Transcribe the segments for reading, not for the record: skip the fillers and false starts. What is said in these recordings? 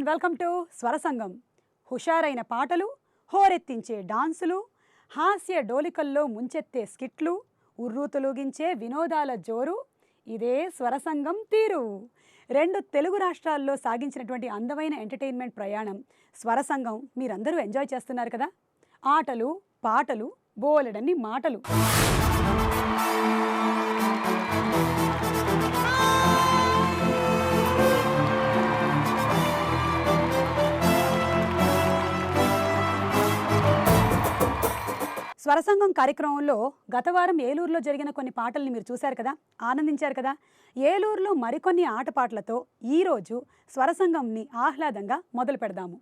And welcome to Swarasangam. హుషారైన పాటలు, హోరెత్తించే డాన్సులు, హాస్య డోలికల్లో ముంచెత్తే స్కిట్లు, ఉర్రూ తొలగించే వినోదాల జోరు, ఇదే స్వరసంగం తీరు. 2 తెలుగు రాష్ట్రాల్లో సాగించినటువంటి అందమైన ఎంటర్టైన్మెంట్ ప్రయాణం స్వరసంగం మీరందరూ ఎంజాయ్ చేస్తున్నారు కదా. ఆటలు, పాటలు, బోలెడన్ని మాటలు. స్వరసంగం కార్యక్రమంలో గత వారం ఏలూరులో జరిగిన కొన్ని పాటల్ని మీరు చూశారు కదా, ఆనందించారు కదా. ఏలూరులో మరికొన్ని ఆటపాటలతో ఈరోజు స్వరసంగంని ఆహ్లాదంగా మొదలు పెడదాము.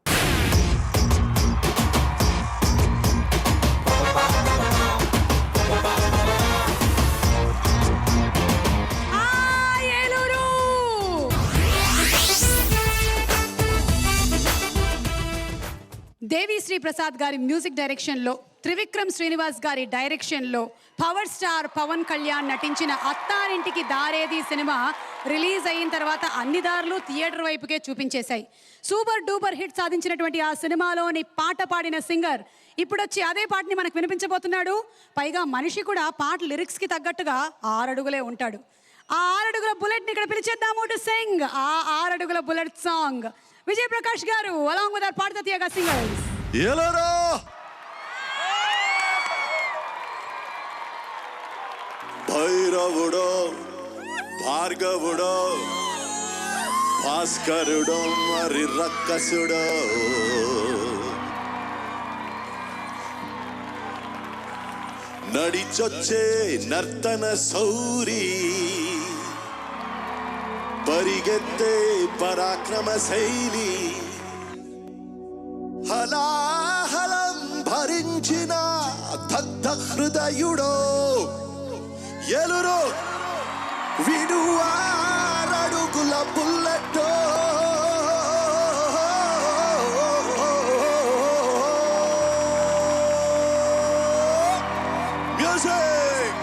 దేవిశ్రీ ప్రసాద్ గారి మ్యూజిక్ డైరెక్షన్లో, త్రివిక్రమ్ శ్రీనివాస్ గారి డైరెక్షన్లో పవర్ స్టార్ పవన్ కళ్యాణ్ నటించిన అత్తారింటికి దారేది సినిమా రిలీజ్ అయిన తర్వాత అన్ని దారులు థియేటర్ వైపుకే చూపించేశాయి. సూపర్ డూపర్ హిట్ సాధించినటువంటి ఆ సినిమాలోని పాట పాడిన సింగర్ ఇప్పుడొచ్చి అదే పాటని మనకు వినిపించబోతున్నాడు. పైగా మనిషి కూడా పాట లిరిక్స్కి తగ్గట్టుగా 6 అడుగులే ఉంటాడు. ఆ 6 అడుగుల బుల్లెట్ని ఇక్కడ పిలిచేద్దాము టు సింగ్ ఆ 6 అడుగుల బుల్లెట్ సాంగ్. విజయ్ ప్రకాష్ గారు along with our పాట తీయగా సింగర్స్. ఎలారా భైరవుడో, భార్గవుడో, భాస్కరుడో, మరి రక్కసుడో, నడిచొచ్చే నర్తన సౌరి, పరిగెత్తే పరాక్రమ శైలి, హలాహలం భరించిన దగ్ధ హృదయుడో, ఎలురు విడు 6 అడుగుల బుల్లెట్టో, మ్యూజిక్.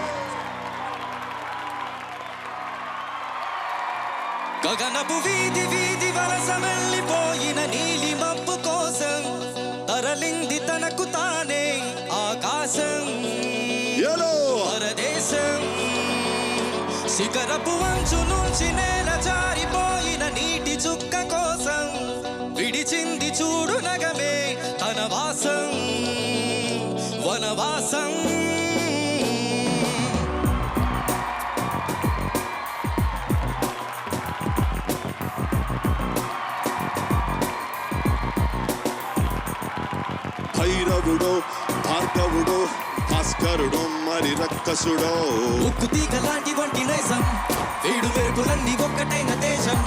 గగనపు వీధి వీధి వలస వెళ్ళిపోయిన నీలి మబ్బు కోసం తరలింది తనకు తానే ఆకాశం, పరదేశం. శిఖరపు వంచు నుంచి నేల జారిపోయిన నీటి చుక్క కోసం విడిచింది చూడు నగమే తన వాసం, వనవాసం. భైరవుడో, భార్గవుడో, భాస్కరుడో, మరి రక్కసుడో, ఉక్కు తీగ లాంటి వంటి నైజం, వేడు మెరుపులన్నీ ఒక్కటైన దేశం.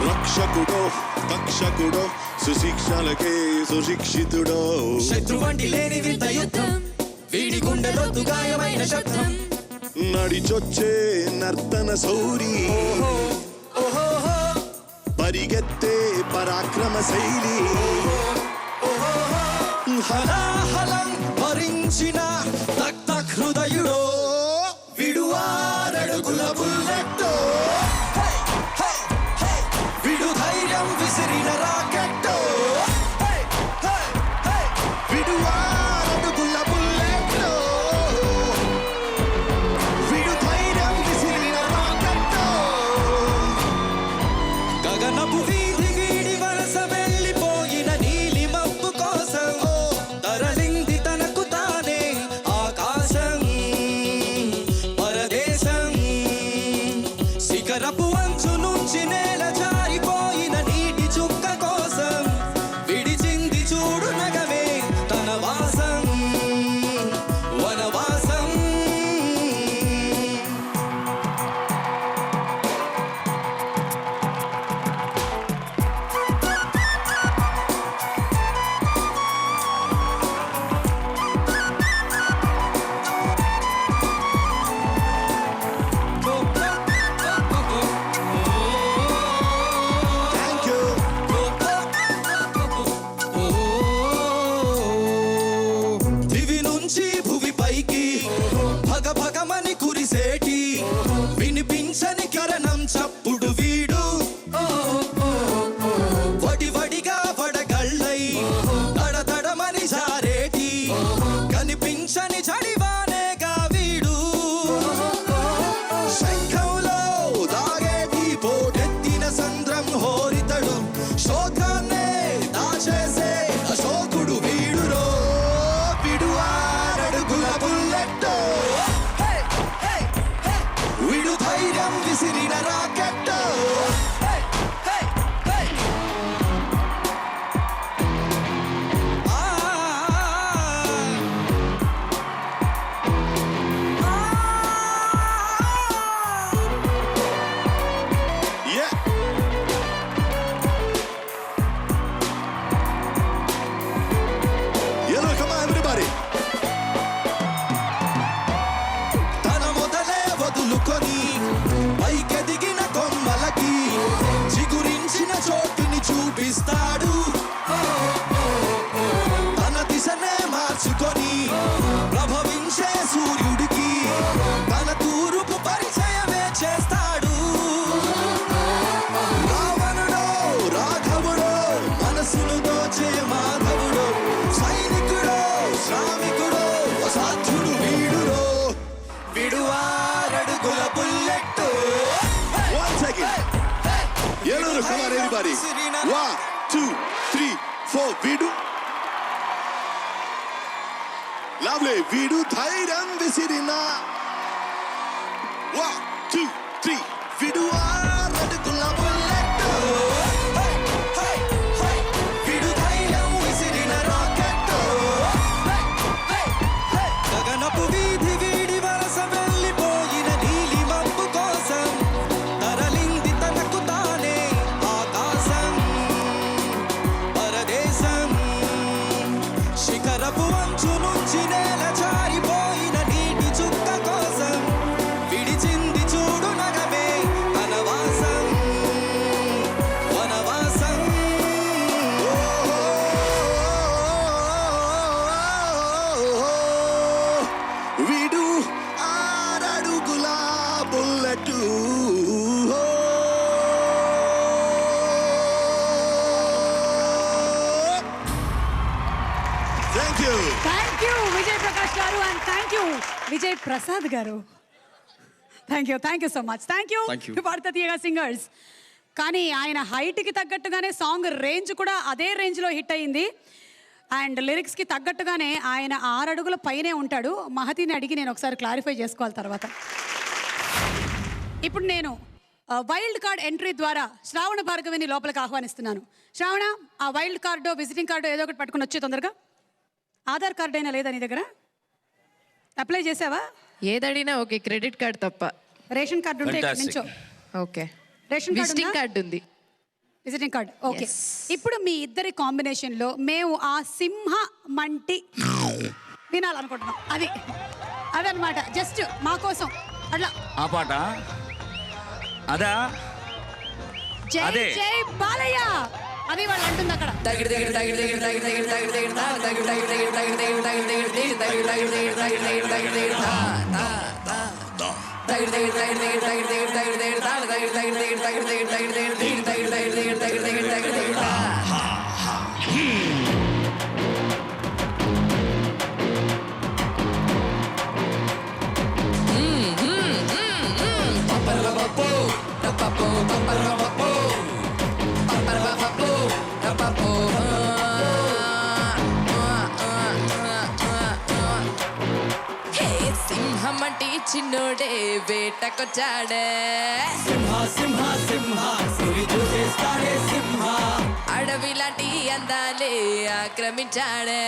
రక్షకుడో, తక్షకుడో, సుశిక్షలకే సుశిక్షితుడో, శత్రువంటి లేని వింత యుద్ధం, వీడి గుండెలొద్దు గాయమైన శబ్దం. నడిచొచ్చే నర్తన సౌరి, పరిగెత్తే పరాక్రమ శైలి, హలాహలం భరించిన దగ్ధ హృదయుడో, విడు 6 అడుగుల బుల్లెట్టో, విడు ధైర్యం విసిరిన రాకెట్టో, విడు 6 అడుగుల బుల్లెట్టో, విడు ధైర్యం విసిరిన రాకెట్టో. గగనపు వీధి వీడి వలస వెళ్ళిపోయిన నీలి మబ్బు కోసం తరలింది తనకు తానే లవ్లీ వీడు ధైర్యం విసిరిన 1 2 3 వీడు ఆరడుగుల బుల్లెట్ వీడు ధైర్యం విసిరిన రాకెట్ గగనపు వీధి వీడి వరస వెళ్ళిపోయిన నీలి మబ్బు కోసం తరలింది తనకు తానే ఆకాశం పరదేశం శిఖరపు అంచు నుంచి నేల జారిపోయిన నీటి చుక్క కోసం విడిచింది చూడు నగమే వనవాసం వనవాసం వీడు ఆరడుగుల bullet thank you thank you Vijay Prakash గారు and thank you Vijay Prasad గారు. Thank you so much. Thank you భారత తీయగా సింగర్స్. కానీ ఆయన హైట్కి తగ్గట్టుగానే సాంగ్ రేంజ్ కూడా అదే రేంజ్లో హిట్ అయింది. అండ్ లిరిక్స్కి తగ్గట్టుగానే ఆయన 6 అడుగుల పైనే ఉంటాడు. మహతిని అడిగి నేను ఒకసారి క్లారిఫై చేసుకోవాలి తర్వాత. ఇప్పుడు నేను వైల్డ్ కార్డ్ ఎంట్రీ ద్వారా శ్రావణ భార్గవిని లోపలికి ఆహ్వానిస్తున్నాను. శ్రావణ, ఆ వైల్డ్ కార్డు విజిటింగ్ కార్డు ఏదో ఒకటి పట్టుకుని వచ్చే తొందరగా. ఆధార్ కార్డు అయినా లేదా నీ దగ్గర? అప్లై చేసావా? ఏదడినా ఓకే, క్రెడిట్ కార్డ్ తప్ప. రేషన్ కార్డు ఉంటే ఇక్కడ నుంచో. ఓకే, రేషన్ విజిటింగ్ కార్డు ఉంది. Visiting card okay. ఇప్పుడు మీ ఇద్దరి కాంబినేషన్లో మేము ఆ సింహ మంటి వినాలనుకుంటున్నాం. అదనమాట, జస్ట్ మా కోసం అట్లా. ఆ పాట అదా? జై అదే. జై బాలయ్య అది వాళ్ళు అంటుంది అక్కడ. సింహమంటి చిన్నోడే వేటకొచ్చాడే, సింహ సింహ సింహ సిరి చూసేస్తాడే సింహ అడవి లాంటి అందాలే ఆక్రమించాడే,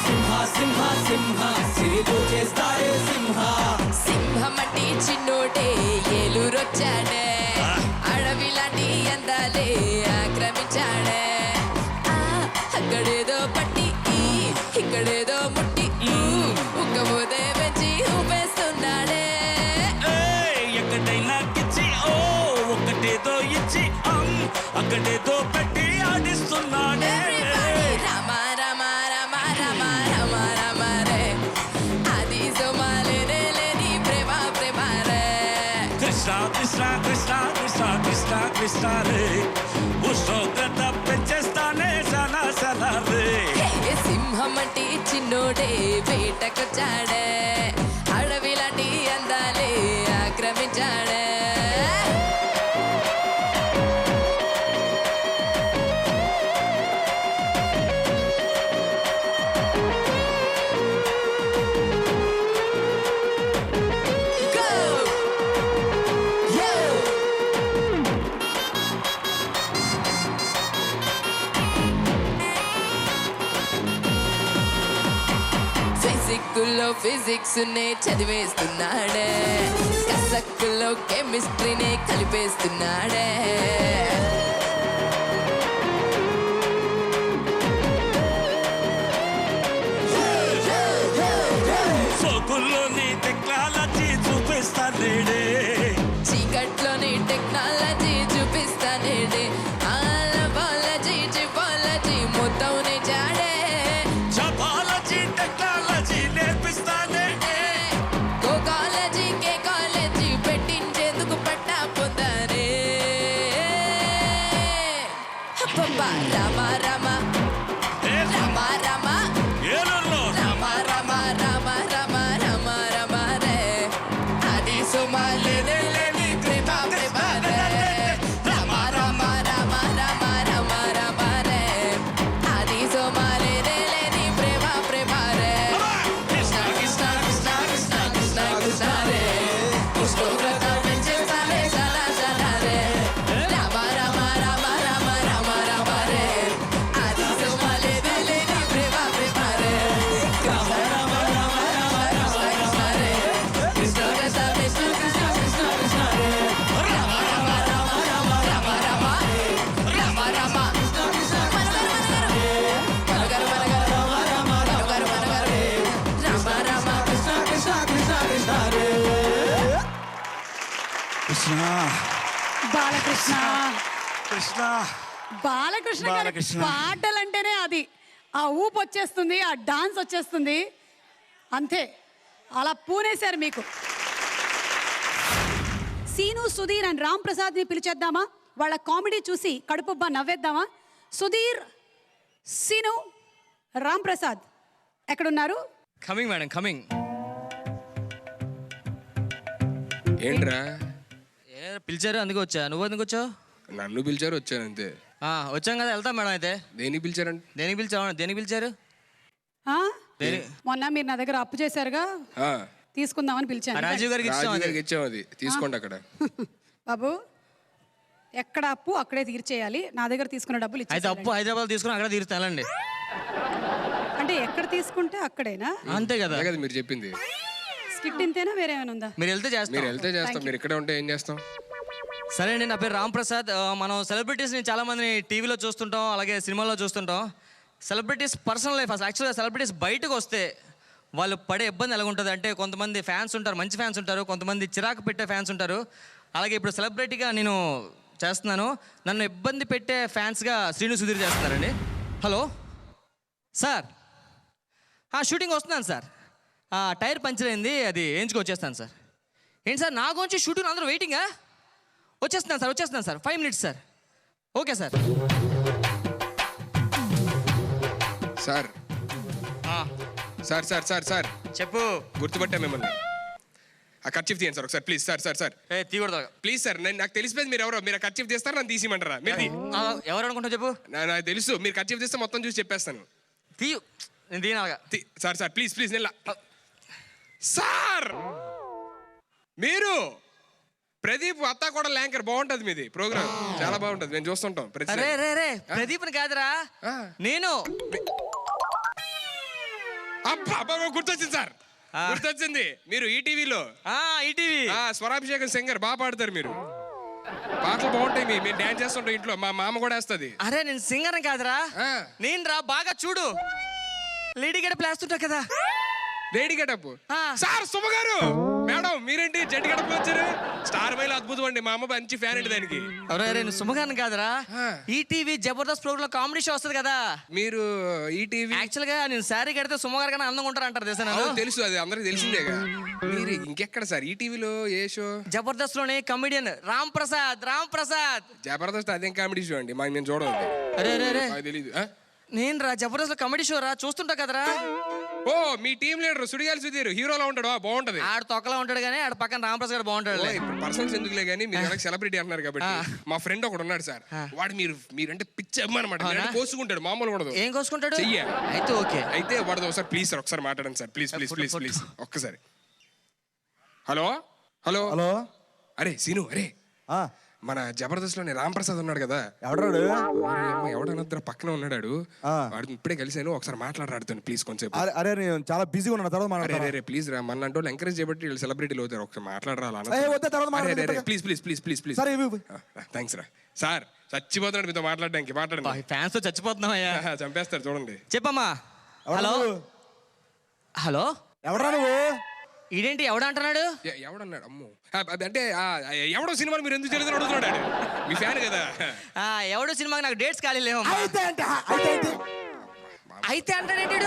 సింహ సింహ సింహ సిరి చూసేస్తాడే సింహ సింహమంటి చిన్నోడే ఏలూరొచ్చాడే, అడవి లాంటి అందాలే ఆక్రమించాడే, అక్కడేదో పట్టి ఇక్కడేదో ముట్టి ఉక్కబోదే పెంచి ఊపేస్తున్నాడే. ఎక్కడైనా కిచ్చి ఓ ఒక్కటేదో ఇచ్చి అక్కడేదో పెట్టి ఆడిస్తున్నాడే. రామ రామ రామ రామ రామ రామ రే, అది సోమాలే లేని ప్రేమ ప్రేమ రే. కృష్ణ కృష్ణ కృష్ణ కృష్ణ కృష్ణ కృష్ణ రే, ఉష్ణోగ్రత పెంచేస్తానే సలా సలా రే. సింహమంటి చిన్నోడే వేటకొచ్చాడే, అడవి లాంటి అందాలే ఆక్రమించాడే. ఫిజిక్లో ఫిజిక్స్ నే చదివేస్తున్నాడే, కసక్కులో కెమిస్ట్రీనే కలిపేస్తున్నాడే. సోకుల్లోని టెక్నాలజీ చూపిస్తాడే, చీకట్లోని టెక్నాలజీ చూపిస్తానేడే. ఆలబాలజీ జిపాలజీ మొత్తం జాడే, జపాలజీ టెక్నాలజీ నేర్పిస్తాడే. కాలేజీ కే కాలేజీ పెట్టించేందుకు పట్టా పొందారే. రామ రామ రామ రామ ఏలూరులో రామ రామ రామ రామ రామ రామ రే, అది సుమాలే కృష్ణ బాలకృష్ణ కృష్ణ బాలకృష్ణ గారి బాలకృష్ణ. పాటలంటేనే అది ఆ ఊపు వచ్చేస్తుంది, ఆ డాన్స్ వచ్చేస్తుంది, అంతే అలా పూనేశారు మీకు. సీను, సుధీర్ అండ్ రామ్ ప్రసాద్ని పిలిచేద్దామా? వాళ్ళ కామెడీ చూసి కడుపుబ్బా నవ్వేద్దామా? సుధీర్, సీను, రామ్ ప్రసాద్ ఎక్కడున్నారు? Coming madam coming. ఏంట్రా పిలిచారు అందుకు వచ్చా. నువ్వు ఎందుకు వచ్చావు? నన్ను పిలిచారు వచ్చాను అంతే. వచ్చాం కదా, వెళ్తాం మేడం. అయితే దేనికి పిలిచారంటే దేనికి పిలిచావు? దేనికి పిలిచారు? ఆ? మొన్న మీరు నా దగ్గర అప్పు చేశారుగా, తీసుకుందామని పిలిచాను. రాజీవ్ గారికి ఇచ్చాం. రాజు గారికి ఇచ్చాం, అది తీసుకోండి అక్కడ. బాబు ఎక్కడ అప్పు అక్కడే తీర్చేయాలి. నా దగ్గర తీసుకున్న డబ్బులు అయితే ఇచ్చేసేయాలి. అప్పు హైదరాబాద్ తీసుకుని అక్కడ తీరుతానండి. అంటే ఎక్కడ తీసుకుంటే అక్కడేనా? అంతే కదా. అదే కదా మీరు చెప్పింది. స్కిట్ ఇంతేనా, వేరే ఏమైనా ఉందా? మీరు వెళ్తే చేస్తాం. మీరు వెళ్తే చేస్తాం, మీరు ఇక్కడే ఉంటే ఏం చేస్తాం? సరే అండి, నా పేరు రామ్ ప్రసాద్. మనం సెలబ్రిటీస్ని చాలా మందిని టీవీలో చూస్తుంటాం, అలాగే సినిమాల్లో చూస్తుంటాం. సెలబ్రిటీస్ పర్సనల్ లైఫ్ అసలు యాక్చువల్గా సెలబ్రిటీస్ బయటకు వస్తే వాళ్ళు పడే ఇబ్బంది ఎలా ఉంటుంది అంటే, కొంతమంది ఫ్యాన్స్ ఉంటారు, మంచి ఫ్యాన్స్ ఉంటారు, కొంతమంది చిరాకు పెట్టే ఫ్యాన్స్ ఉంటారు. అలాగే ఇప్పుడు సెలబ్రిటీగా నేను చేస్తున్నాను. నన్ను ఇబ్బంది పెట్టే ఫ్యాన్స్గా శ్రీను, సుధీర్ చేస్తున్నారండి. హలో సార్, షూటింగ్ వస్తున్నాను సార్. టైర్ పంచర్ అయింది, అది వేయించుకొచ్చేస్తాను సార్. ఏంటి సార్ నా గురించి షూటింగ్ అందరూ వెయిటింగా? వచ్చేస్తున్నాను sir 5 minutes sir. Okay sir. Sir sir sir sir sir చెప్పు. గుర్తుపట్టా మిమ్మల్ని. ఆ కర్చీఫ్ తీయండి సార్ ఒకసారి ప్లీజ్. సార్ సార్ సార్ తీయకూడదు ప్లీజ్ సార్. నాకు తెలిసిపోయింది మీరు ఎవరో. మీరు ఆ కర్చీఫ్ తీస్తారు, నన్ను తీసిమంటారా? మీరు ఎవరు అనుకుంటావు చెప్పు. నాకు తెలుసు, మీరు కర్చీఫ్ తీస్తే మొత్తం చూసి చెప్పేస్తాను. తీయు, నేను తీయనాగా. సార్ సార్ ప్లీజ్ ప్లీజ్ నిల్ల సార్. మీరు ప్రదీప్ అత్తా కూడా ల్యాంకర్ బాగుంటది మీది ప్రోగ్రామ్, చాలా బాగుంటది, మేము చూస్తుంటాం ప్రతి రే రే రే ప్రదీప్ని కాదురా, నేను. అబ్బా అబ్బా గుర్తొచ్చింది సార్, గుర్తొచ్చింది. మీరు ఈటీవీలో ఈటీవీ స్వరాభిషేకం సింగర్ బాగా పాడతారు మీరు. పాటలు బాగుంటాయి, మేము డాన్స్ చేస్తుంటాం ఇంట్లో, మా మామ కూడా వేస్తుంది. అరే నేను సింగర్ కాదురా, నేను రా. బాగా చూడు, లేడీ గడ ప్లేస్తుంటా కదా. Lady getup sir. శుభ గారు మేడం, మీరేంటి జెంట్ గెటప్ వచ్చారు? స్టార్ మైల్ అద్భుతం అండి, మా అమ్మ మంచి ఫ్యాన్ అండి దానికి. నేను సుమగాను కాదురా, ETV Jabardasth program comedy show వస్తుంది కదా. మీరు ఈటీవీ యాక్చువల్ గా నేను శారీ కడితే సుమగారు కన్నా అందంగా ఉంటారు అంటారు తెలుసా? తెలుసు, అది అందరికి తెలిసిందేగా. మీరు ఇంకెక్కడ సార్ ఈటీవీలో ఏ షో? జబర్దస్త్ లోనే కమెడియన్ రామ్ ప్రసాద్. జబర్దస్త్ అదేం కామెడీ షో అండి, మాకు నేను చూడండి. అరే రే రే తెలీదు. నేను రా జబర్దస్త్ కామెడీ షో రా చూస్తుంటా కదరా. ఓ మీ టీం లీడర్ సుడిగాలి సుధీర్ హీరోలో ఉంటాడు, బాగుంటది. ఆడు తొక్కలా ఉంటాడు కానీ ఆడ పక్కన రామప్రసాద్ గారు బాగుంటాడు. ఇప్పుడు పర్సనల్స్ ఎందుకులే కానీ మీరు సెలబ్రిటీ అంటున్నారు కాబట్టి, మా ఫ్రెండ్ ఒకడు ఉన్నాడు సార్. వాడు మీరంటే పిచ్చి అన్నమాట, కోసుకుంటాడు, మామూలు ఉండదు. ఏం కోసుకుంటాడు? అయితే ఓకే, అయితే వాడు ఒకసారి ప్లీజ్ సార్ ఒకసారి మాట్లాడండి sir, please please please please ఒక్కసారి. Hello hello hello. అరే సీను, అరే మన జబర్దస్త్ లోని రామ్ ప్రసాద్ ఉన్నాడు కదా. ఎవడాడు? ఎవడనద్దర పక్కన ఉన్నాడు. వాడు ఇప్పుడే కలిసాను, ఒకసారి మాట్లాడాడుతాను ప్లీజ్ కొంచెం. అరే నేను చాలా బిజీగా ఉన్నా, తర్వాత అరే ప్లీజ్ రా, మన అంటే ఎంకరేజ్ చేయబట్టి వీళ్ళు సెలబ్రిటీలు అవుతారు, ఒకసారి మాట్లాడరా. Please please please please please thanks రా. సార్ చచ్చిపోతున్నాడు మీతో మాట్లాడడానికి, మాట్లాడండి. ఫ్యాన్స్ తో చచ్చిపోతున్నావయ్యా, చంపేస్తారు చూడండి. చెప్పమ్మా. హలో హలో, ఎవడరా నువ్వు? ఇదేంటి ఎవడ అంటున్నాడు? ఎవడన్నాడు? అమ్మో, అంటే ఎవడో సినిమాలు మీరు ఎందుకు చదువుతారు అడుగుతున్నాడు. మీ ఫ్యాన్ కదా. ఎవడో సినిమాకి నాకు డేట్స్ ఖాళీ లేవు. అయితే అంటాడేంటి?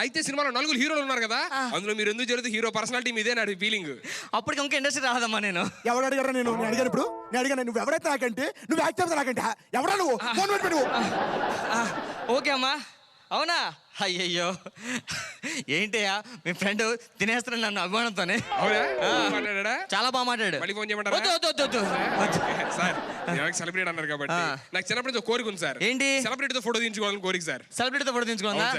అయితే సినిమాలో 4 హీరోలు ఉన్నారు కదా, అందులో మీరు ఎందుకు జరుగుతుంది హీరో పర్సనాలిటీ మీదే నా ఫీలింగ్. అప్పటికి ఇంకా ఇండస్ట్రీ రాదమ్మా. నేను ఎవరు అడిగారా? నేను అడిగాను, ఇప్పుడు నేను అడిగాను, నువ్వు ఎవడైతే నాకంటే నువ్వు యాక్ట్ చేస్తా నాకంటే ఎవడా నువ్వు? ఓకే అమ్మా. అవునా? అయ్యయ్యో, ఏంటయ్యా మీ ఫ్రెండ్ తినేస్తున్నాడు నన్ను అభిమానంతోనే. చాలా బాగా మాట్లాడు. మళ్ళీ ఫోన్ చేయమంటారా? సార్ సెలబ్రిటీ అన్నారు కాబట్టి నాకు చిన్నప్పుడు కోరిక ఉంది సార్. ఏంటి? సెలబ్రిటీతో ఫోటో తీయించుకోవాలని కోరిక సార్. సెలబ్రిటీతో ఫోటో తీయించుకోవాలా?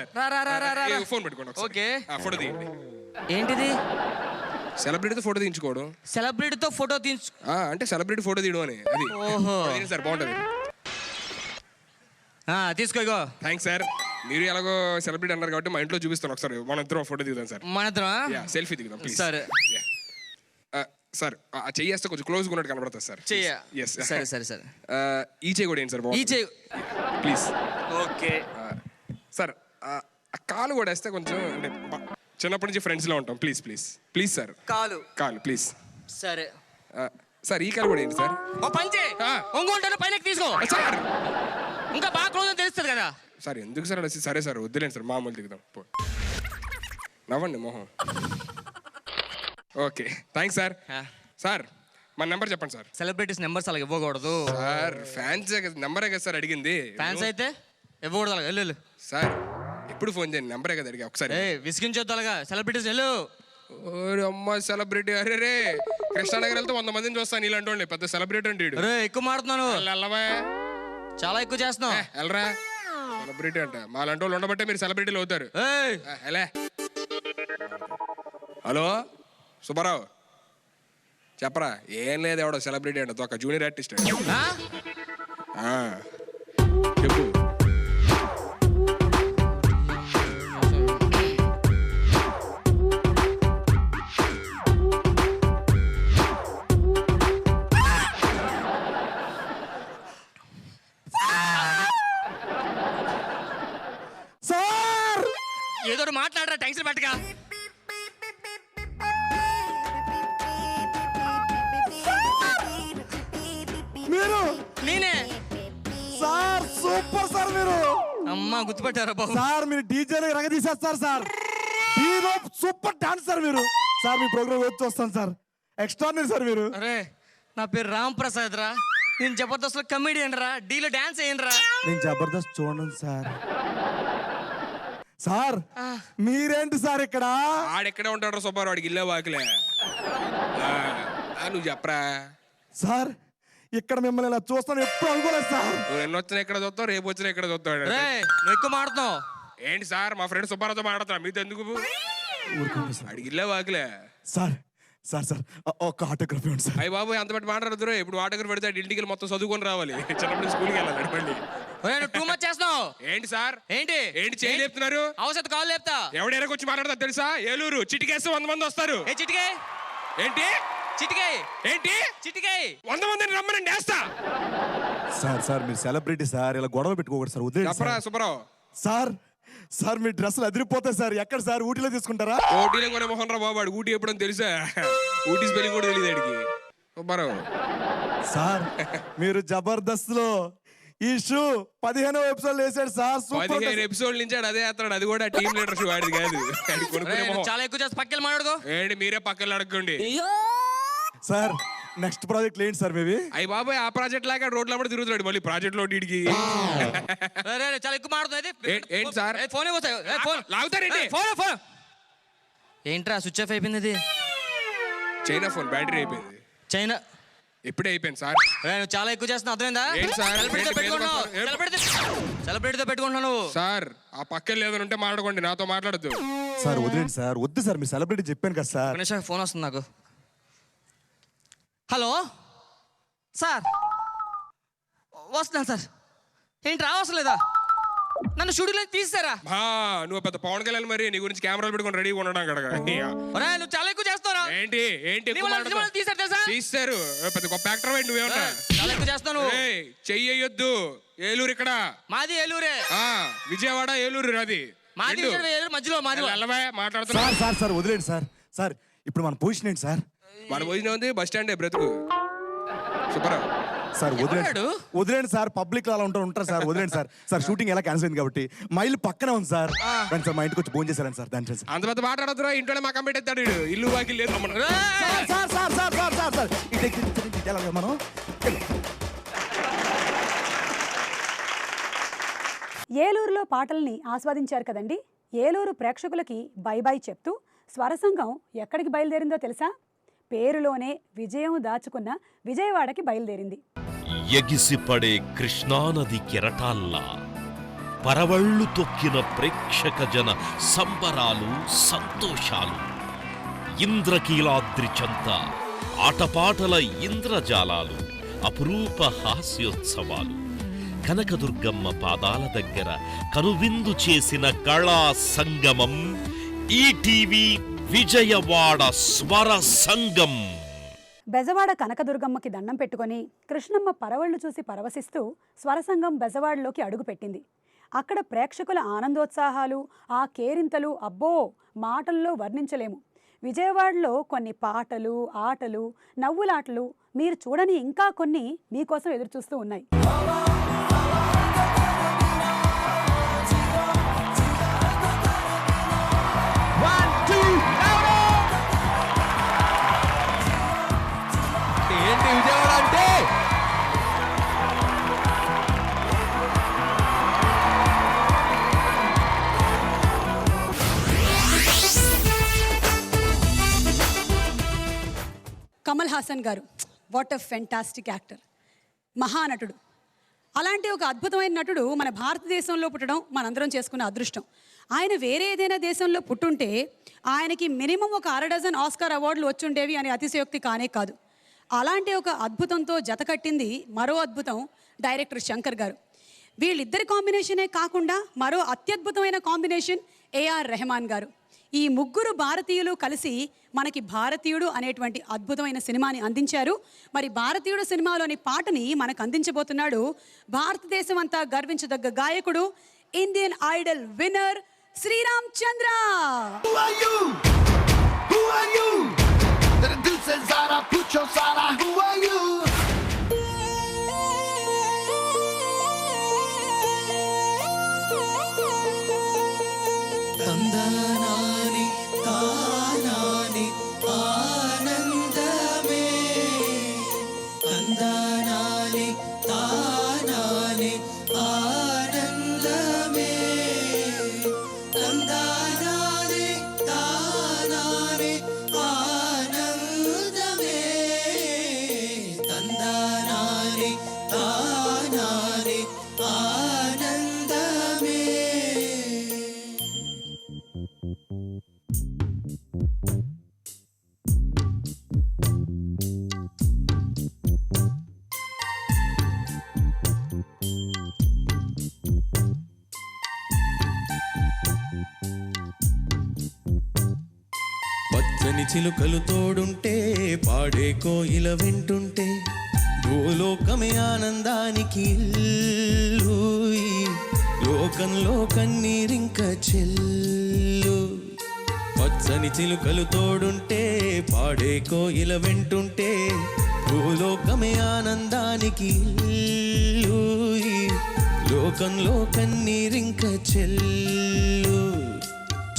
ఫోన్ పెట్టుకోండి. ఓకే, ఫోటో తీయండి. ఏంటిది? సెలబ్రిటీతో ఫోటో తీయించుకోవడం. సెలబ్రిటీతో ఫోటో అంటే సెలబ్రిటీ ఫోటో తీయడం అని. అది సార్ బాగుంటది. తీసుకో. Thanks sir. మీరు ఎలాగో సెలబ్రిటీ అన్నారు కాబట్టి మా ఇంట్లో చూపిస్తాను, ఒకసారి మన ఇద్దరం ఫోటో దిగుదాం సార్. మన ఇద్దరం సెల్ఫీ దిగుదాం ప్లీజ్. సరే సార్ చెయ్యేస్తే కొంచెం క్లోజ్గా ఉన్నట్టు కనబడుతుంది సార్. సరే సరే సరే. ఈ చేయి కూడా ఏంటి సార్? ఈ చేయి ప్లీజ్. ఓకే సార్ కాలు కూడా వేస్తే కొంచెం, అంటే చిన్నప్పటి నుంచి ఫ్రెండ్స్లో ఉంటాం. Please please please sir. కాలు ప్లీజ్. సరే సార్ ఈ కాలు కూడా ఏంటి సార్? ఓ పంచే ఒంగోంటాను పైన తీసుకో సార్ ఇంకా బాగా క్లోజ్ అని తెలుస్తుంది కదా. సార్ ఎందుకు సార్ అలా? సరే సార్ వద్దులేండి సార్, మామూలు దిగుదాం. నవ్వండి మొహం. Okay thanks sir. సార్ మన నెంబర్ చెప్పండి సార్. సెలబ్రిటీస్ నెంబర్స్ అలా ఇవ్వకూడదు సార్ ఫ్యాన్స్ నెంబరే కదా సార్ అడిగింది. ఫ్యాన్స్ అయితే ఇవ్వకూడదు అలాగా. వెళ్ళు సార్ ఎప్పుడు ఫోన్ చేయండి, నెంబరే కదా అడిగా ఒకసారి. విసిగించొద్దు అలాగా. సెలబ్రిటీస్ వెళ్ళు. ఓరి అమ్మ సెలబ్రిటీ, అరే రే కృష్ణానగర్ వెళ్తే 100 మందిని చూస్తాను ఇలాంటి వాళ్ళు, పెద్ద సెలబ్రిటీ అంటే రే ఎక్కువ మాడుతున్నాను, వెళ్ళవా చాలా ఎక్కువ చేస్తున్నావు. వెళ్ళరా సెలబ్రిటీ అంట. మాలాంటి వాళ్ళు ఉండబట్టే మీరు సెలబ్రిటీలు అవుతారు. ఎలా? హలో సుబ్బారావు చెప్పరా. ఏం లేదు ఎవడో సెలబ్రిటీ అంట, ఒక జూనియర్ ఆర్టిస్ట్. చెప్పు. సార్ ఏదో మాట్లాడరా, టెన్షన్ పెట్టగా. మీరు నేనే సార్, సూపర్ సార్ మీరు. అమ్మా గుర్తుపెట్టారా బాబు? సార్ మీరు డీజేలు రగదీసేస్తారు సార్. హీరో సూపర్ డాన్సర్ మీరు. సార్ మీ ప్రోగ్రామ్ వచ్చి వస్తాను సార్. ఎక్స్ట్రాడినరీ సార్ మీరు. అరే నా పేరు రామ్ ప్రసాద్ రా, నేను జబర్దస్త్ లో కమెడియన్ రా, డీలో డాన్స్ అయ్యను రా. నేను జబర్దస్త్ చూడండి సార్. సార్ మీరేంటి సార్ ఇక్కడ? ఆడెక్కడే ఉంటాడు సుబ్బారావు, వాడికి ఇల్లే వాకిలే. నువ్వు చెప్పరా. సార్ ఇక్కడ మిమ్మల్ని ఇలా చూస్తాను ఎప్పుడు అనుకోలేదు సార్. నువ్వు ఎన్ని వచ్చినా ఎక్కడ చూస్తావు, రేపు వచ్చినా ఎక్కడ చూస్తావు. రే నువ్వు ఎక్కువ మాడుతున్నావు. ఏంటి సార్ మా ఫ్రెండ్ సుబ్బారావుతో మాట్లాడతా, మీతో ఎందుకు? అడిగి ఇల్లే వాకిలే. సార్ సార్ సార్ ఒక ఆటోగ్రాఫ్ ఇవ్వండి సార్. అయ్యి బాబు అంత బట్టి మాట్లాడుతురు. ఇప్పుడు ఆటోగ్రాఫ్ పెడితే ఇంటికి మొత్తం చదువుకొని రావాలి. చిన్నప్పుడు స్కూల్కి వెళ్ళాలి మళ్ళీ. టూ మచ్ చేస్తున్నావు. ఏంటి సార్? ఏంటి ఏంటి చేయి లేపుతున్నారు? అవసరం కాల్ లేపుతా. ఎవడైనా వచ్చి మాట్లాడతా తెలుసా? ఏలూరు చిటికేస్తే 100 మంది వస్తారు. ఏ చిటికే ఏంటి చిటికే ఏంటి చిటికే 100 మందిని రమ్మనండి వేస్తా. సార్ సార్ మీరు సెలబ్రిటీ సార్, ఇలా గొడవ పెట్టుకోకూడదు సార్. చెప్పరా వదిలేదు సుబ్బారావు. సార్. సార్ మీ డ్రెస్సులు అదిరిపోతాయి సార్. ఎక్కడ సార్? ఊటీలో తీసుకుంటారా? ఊటీలో కొనే మొహన్ రా బాబు. ఊటీ ఎప్పుడని తెలుసా? ఊటీ స్పెల్లింగ్ కూడా తెలియదు అడిగి. సుబ్బారావు సార్ మీరు జబర్దస్త్ లో ఈ షూ 15వ ఎపిసోడ్ వేసాడు సార్. 15 ఎపిసోడ్ నుంచి అదే వేస్తాడు. అది కూడా టీమ్ లీడర్ షూ వాడిది కాదు. చాలా ఎక్కువ చేస్తా, పక్కన మాట్లాడుకో. ఏంటి మీరే పక్కన అడగండి. సార్ నెక్స్ట్ ప్రాజెక్ట్ ఏంటి సార్ మీవి? అయ్యి బాబాయ్ ఆ ప్రాజెక్ట్ లాగా రోడ్ల మీద తిరుగుతున్నాడు మళ్ళీ ప్రాజెక్ట్ లో వీడికి. చాలా ఎక్కువ మాడుతుంది. ఏంటి సార్? ఫోన్ ఫోన్ లాగుతారేంటి? ఫోన్ ఏంట్రా స్విచ్ ఆఫ్ అయిపోయింది? ఇది చైనా ఫోన్ బ్యాటరీ అయిపోయింది. చైనా ఎప్పుడే అయిపోయింది సార్. నువ్వు చాలా ఎక్కువ చేస్తున్నా, అర్థమైందా? ఏంటి సార్? సెలబ్రిటీతో పెట్టుకుంటున్నాను సార్ ఆ పక్కన లేదని ఉంటే మాట్లాడుకోండి, నాతో మాట్లాడద్దు. సార్ వదిలేండి సార్. వద్దు సార్, మీరు సెలబ్రిటీ చెప్పాను కదా సార్. నిమిషం ఫోన్ వస్తుంది నాకు. హలో సార్, వస్తున్నాను సార్. ఏంటి రావసలేదా? నన్ను స్టూడియోలో తీసారా? నువ్వు పెద్ద పవన్ కళ్యాణ్, మరి నీ గురించి కెమెరాలు పెట్టుకొని రెడీగా ఉండడం అక్కడ. నువ్వు చాలా ఎక్కువ చేస్తారా? ఏంటి ఏంటి తీసారు తెలుసా? తీస్తారు. పెద్ద గొప్ప యాక్టర్ ఏంటి నువ్వేమన్నా? చాలా ఎక్కువ చేస్తాను. చెయ్యొద్దు. ఏలూరు ఇక్కడ. మాది ఏలూరే. విజయవాడ ఏలూరు అది. మాది ఏలూరు మధ్యలో మాది. మాట్లాడుతున్నా సార్ సార్ సార్ వదిలేండి సార్. సార్ ఇప్పుడు మన పొజిషన్ ఏంటి సార్? మన పొజిషన్ ఉంది బస్ స్టాండ్ బ్రతుకు. సుబ్బారావు సార్ వదిలేండి సార్. పబ్లిక్ అలా ఉంటారు సార్. వదిలేండి సార్. సార్ షూటింగ్ ఎలా క్యాన్సిల్ అయింది కాబట్టి మా ఇల్లు పక్కనే ఉంది సార్. రండి సార్, మా ఇంటికి వచ్చి ఫోన్ చేశారండి సార్. దాని అంత పెద్ద మాట్లాడుతురా. ఇంట్లోనే మా కంప్లీట్ ఎత్తాడు. ఇల్లు వాకి లేదు sir sir sir sir sir sir మనం ఏలూరులో పాటల్ని ఆస్వాదించారు కదండి. ఏలూరు ప్రేక్షకులకి బై బై చెప్తూ స్వరసంగం ఎక్కడికి బయలుదేరిందో తెలుసా? పేరులోనే విజయం దాచుకున్న విజయవాడకి బయలుదేరింది. ఎగిసిపడే కృష్ణానది కెరటాల్లా పరవళ్ళు తొక్కిన ప్రేక్షక జన సంబరాలు, సంతోషాలు. ఇంద్రకీలాద్రి చెంత ఆటపాటల ఇంద్రజాలాలు, అపురూప హాస్యోత్సవాలు. కనకదుర్గమ్మ పాదాల దగ్గర కనువిందు చేసిన కళా సంగమం ఈటీవీ విజయవాడ స్వర సంగం. బెజవాడ కనకదుర్గమ్మకి దండం పెట్టుకొని కృష్ణమ్మ పరవళ్లు చూసి పరవశిస్తూ స్వరసంగం బెజవాడలోకి అడుగుపెట్టింది. అక్కడ ప్రేక్షకుల ఆనందోత్సాహాలు, ఆ కేరింతలు అబ్బో మాటల్లో వర్ణించలేము. విజయవాడలో కొన్ని పాటలు, ఆటలు, నవ్వులాటలు, మీరు చూడని ఇంకా కొన్ని మీకోసం ఎదురు చూస్తూ ఉన్నాయి. ఏంటి విజయవాడ అంటే? కమల్ హాసన్ గారు, వాట్ ఎ ఫెంటాస్టిక్ యాక్టర్, మహానటుడు. అలాంటి ఒక అద్భుతమైన నటుడు మన భారతదేశంలో పుట్టడం మనందరం చేసుకున్న అదృష్టం. ఆయన వేరే ఏదైనా దేశంలో పుట్టుంటే ఆయనకి మినిమం ఒక 6 డజన్ ఆస్కార్ అవార్డులు వచ్చుండేవి అనే అతిశయోక్తి కానే కాదు. అలాంటి ఒక అద్భుతంతో జతకట్టింది మరో అద్భుతం డైరెక్టర్ శంకర్ గారు. వీళ్ళిద్దరి కాంబినేషనే కాకుండా మరో అత్యద్భుతమైన కాంబినేషన్ ఏఆర్ రెహమాన్ గారు. ఈ ముగ్గురు భారతీయులు కలిసి మనకి భారతీయుడు అనేటువంటి అద్భుతమైన సినిమాని అందించారు. మరి భారతీయుడు సినిమాలోని పాటని మనకు అందించబోతున్నాడు భారతదేశం అంతా గర్వించదగ్గ గాయకుడు, ఇండియన్ ఐడల్ విన్నర్ శ్రీరామ్ చంద్ర. తందనాని తానాని ఆనందమే, తందనాని తానాని ఆనందమే, తందనాని తానాని ఆనందమే, తందనాని తానాని ఆనందమే. పచ్చని చిలుకలు తోడుంటే, పాడే కోయిల వింటుంటే, భూలోకమే ఆనందానికి ఇల్లు, ఈ లోకంలో కన్నీరింక చెల్లు. పచ్చని చిలుకలు తోడుంటే, పాడే కోయిల వింటుంటే, భూలోకమే ఆనందానికి ఇల్లు, ఈ లోకంలో కన్నీరింక చెల్లు.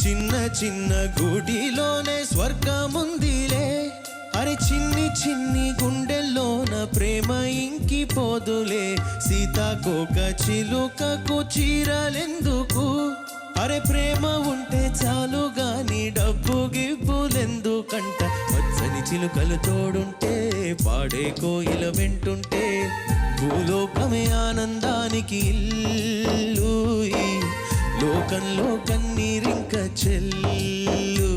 చిన్న చిన్న గుడిలోనే స్వర్గముందిలే, అరే చిన్ని చిన్ని గుండెల్లోన ప్రేమ ఇంకిపోదులే. సీతాకోక చిలుకకు చీరలెందుకు, అరే ప్రేమ ఉంటే చాలు గాని డబ్బు గిబ్బులెందుకంట. పచ్చని చిలుకలు తోడుంటే, పాడే కోయిల వింటుంటే, భూలోకమే ఆనందానికి ఇల్లు, ఈ లోకంలో కన్నీరింక చెల్లు.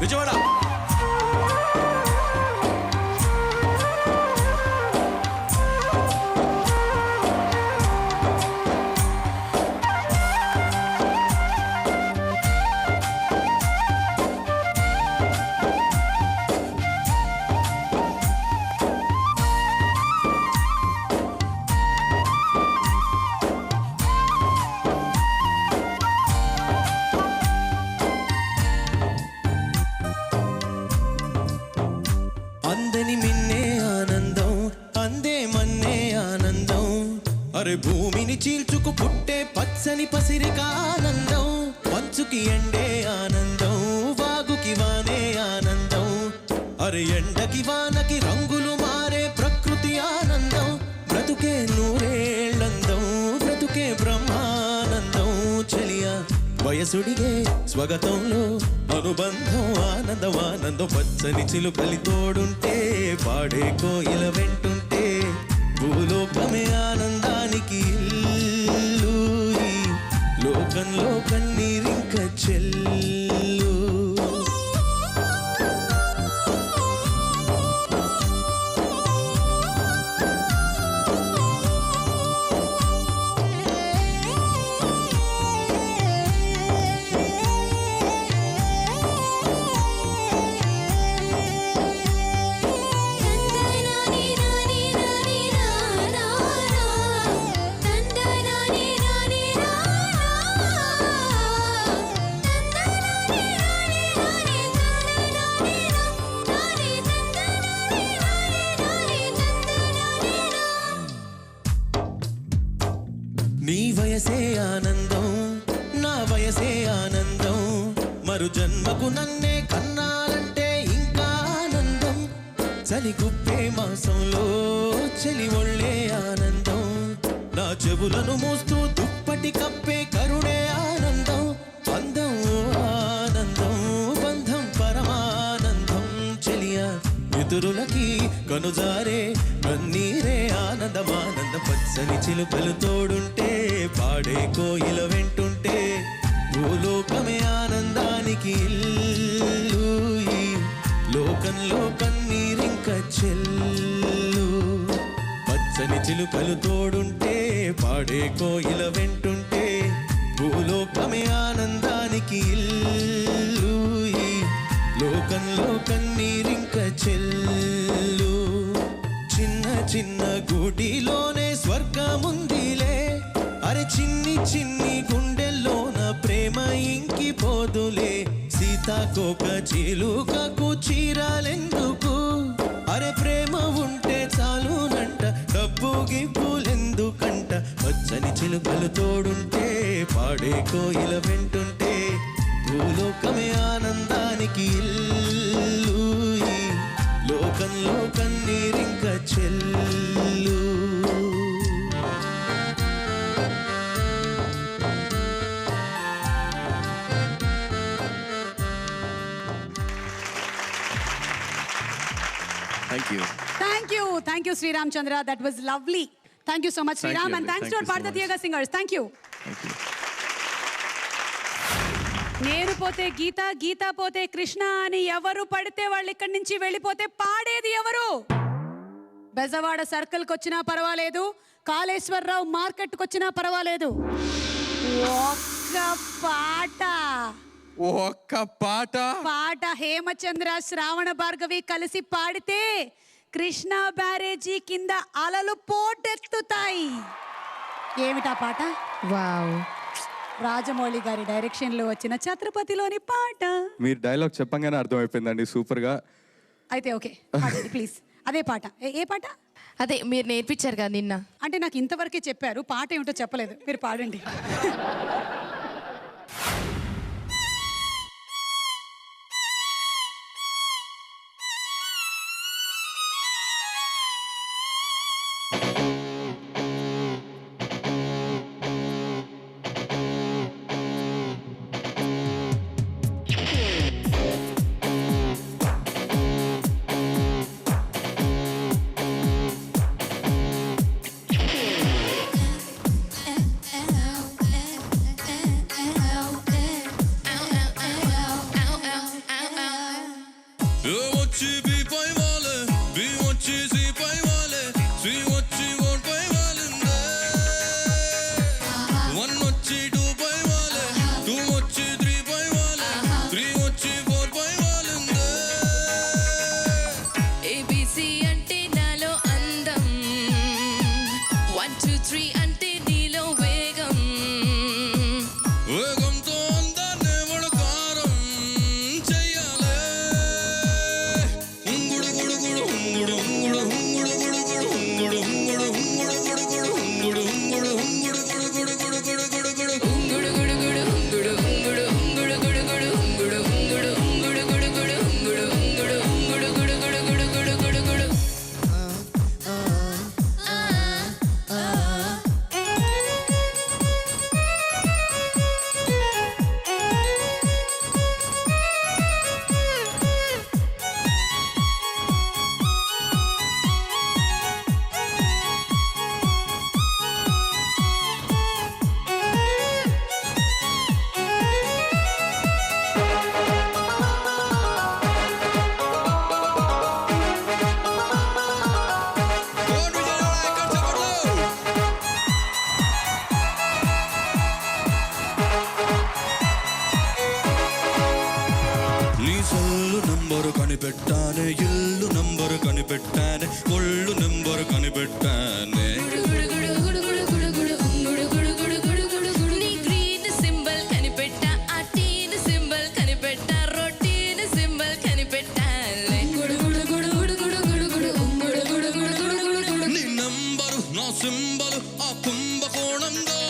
విజయవాడ అందని మిన్నే ఆనందం, అందే మన్నే ఆనందం, అరే భూమిని చీల్చుకు పుట్టే పచ్చని పసిరిక ఆనందం. మంచుకి ఎండే ఆనందం, వాగుకి వానే ఆనందం, అరే ఎండకి వానకి రంగులు మారే ప్రకృతి ఆనందం. బ్రతుకే నూరేళ్ళందం, బ్రతుకే బ్రహ్మానందం. చెలియా వయసుడిగే స్వగతంలో అనుబంధం, ఆనందం ఆనందం. పచ్చని చిలుకలి తోడుంటే, పాడే కోయిల వెంటుంటే, భూలోకమే ఆనందానికి ఇల్లు, ఈ లోకంలో కన్నీరింక చెల్లు. మరు జన్మకు నన్నే కన్నారంటే ఇంకా ఆనందం. చలి గుప్పే మాసంలో చలి ఒళ్ళే ఆనందం. నా చెవులను మోస్తూ దుప్పటి కప్పే కరుణే ఆనందం. అందం ఓ ఆనందం, బంధం పరమానందం. చెలియా ఇతరులకి కనుజారే కన్నీరే ఆనందమానందం. పచ్చని చిలుకలు తోడుంటే పాడే కోయిల వెంటుంటే భూలోకమే ఆనందానికి ఇల్లు. ఈ లోకంలో కన్నీరింక చెల్లు. పచ్చని చిలుకలు తోడుంటే పాడే కోయిల వెంటుంటే భూలోకమే ఆనందానికి ఇల్లు. ఈ లోకంలో కన్నీరింక చెల్లు. చిన్న చిన్న గుడిలోనే స్వర్గముందిలే. అరే చిన్ని చిన్ని గుండెల్లోన ప్రేమ ఇంకిపోదులే. సీతాకోక చిలుకకు చీరాలెందుకు? అరే ప్రేమ ఉంటే చాలునంట, డబ్బు గిబ్బులెందుకంట. పచ్చని చిలుకలు తోడుంటే పాడే కోయిల వెంటుంటే భూలోకమే ఆనందానికి ఇల్లు. ఈ లోకంలో కన్నీరింక చెల్లు. Thank you Sriram Chandra. That was lovely. Thank you so much Sriram, and thanks to our part the theatre singers. Thank you. నేను పోతే గీత, గీత పోతే కృష్ణ అని ఎవరు పడితే వాళ్ళు ఇక్కడి నుంచి వెళ్ళిపోతే పాడేది ఎవరు? బెజవాడ సర్కిల్కి వచ్చినా పర్వాలేదు, కాళేశ్వరరావు మార్కెట్కి వచ్చినా పర్వాలేదు, ఒక్క పాట హేమచంద్ర శ్రావణ భార్గవి కలిసి పాడితే కృష్ణా బ్యారేజీ కింద అలలు పోటెత్తుతాయి. ఏమిటా పాట? వావ్, రాజమౌళి గారి డైరెక్షన్ లో వచ్చిన ఛత్రపతిలోని పాట. మీరు డైలాగ్ చెప్పంగానే అర్థమైపోయిందండి, సూపర్ గా. అయితే ఓకే, ప్లీజ్ అదే పాట. ఏ పాట? అదే మీరు నేర్పించారు కదా నిన్న. అంటే నాకు ఇంతవరకే చెప్పారు, పాట ఏమిటో చెప్పలేదు. మీరు పాడండి. కనిపెట్టానే, ఇల్లు నంబరు కనిపెట్టానే, ఒళ్ళు నంబరు కనిపెట్టానే. నీ గ్రీన్ సింబల్ కనిపెట్టా, ఆ టీన్ సింబల్ కనిపెట్టా, రొటీన్ సింబల్ కనిపెట్టాలే. నీ నంబరు నా సింబలు ఆ కుంభకోణంగా,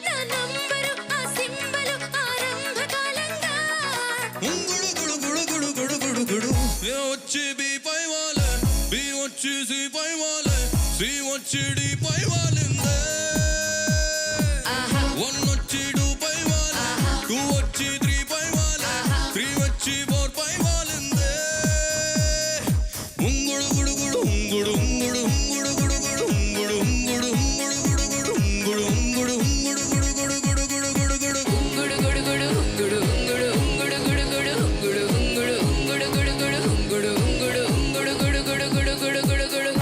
నా నంబరు ఆ సింబలు ఆరంభకాలంగా. ఉంగుడు గుడు గుడు గుడు గుడు గుడు గుడు ఏ వచ్చి బి పై వాలే బి వచ్చి సి పై వాలే సి వచ్చి డి పై వాలిందే వన్ వచ్చి డు పై వాలే టూ వచ్చి త్రీ పై వాలే త్రీ వచ్చి ఫోర్ పై వాలిందే ఉంగుడు గుడు గుడు ఉంగుడు ఉంగుడు ఉంగుడు గుడు గుడు ఉంగుడు ఉంగుడు ఉంగుడు గుడు గుడు ఉంగుడు ఉంగుడు ఉంగుడు గుడు గుడు గుడు గుడు గుడు గుడు ఉంగుడు గుడు గుడు ఉంగుడు ఉంగుడు ఉంగుడు గుడు గుడు ఉంగుడు ఉంగుడు ఉంగుడు గుడు గుడు ఉంగుడు ఉంగుడు ఉంగుడు గుడు గుడు గుడు గుడు గుడు గుడు.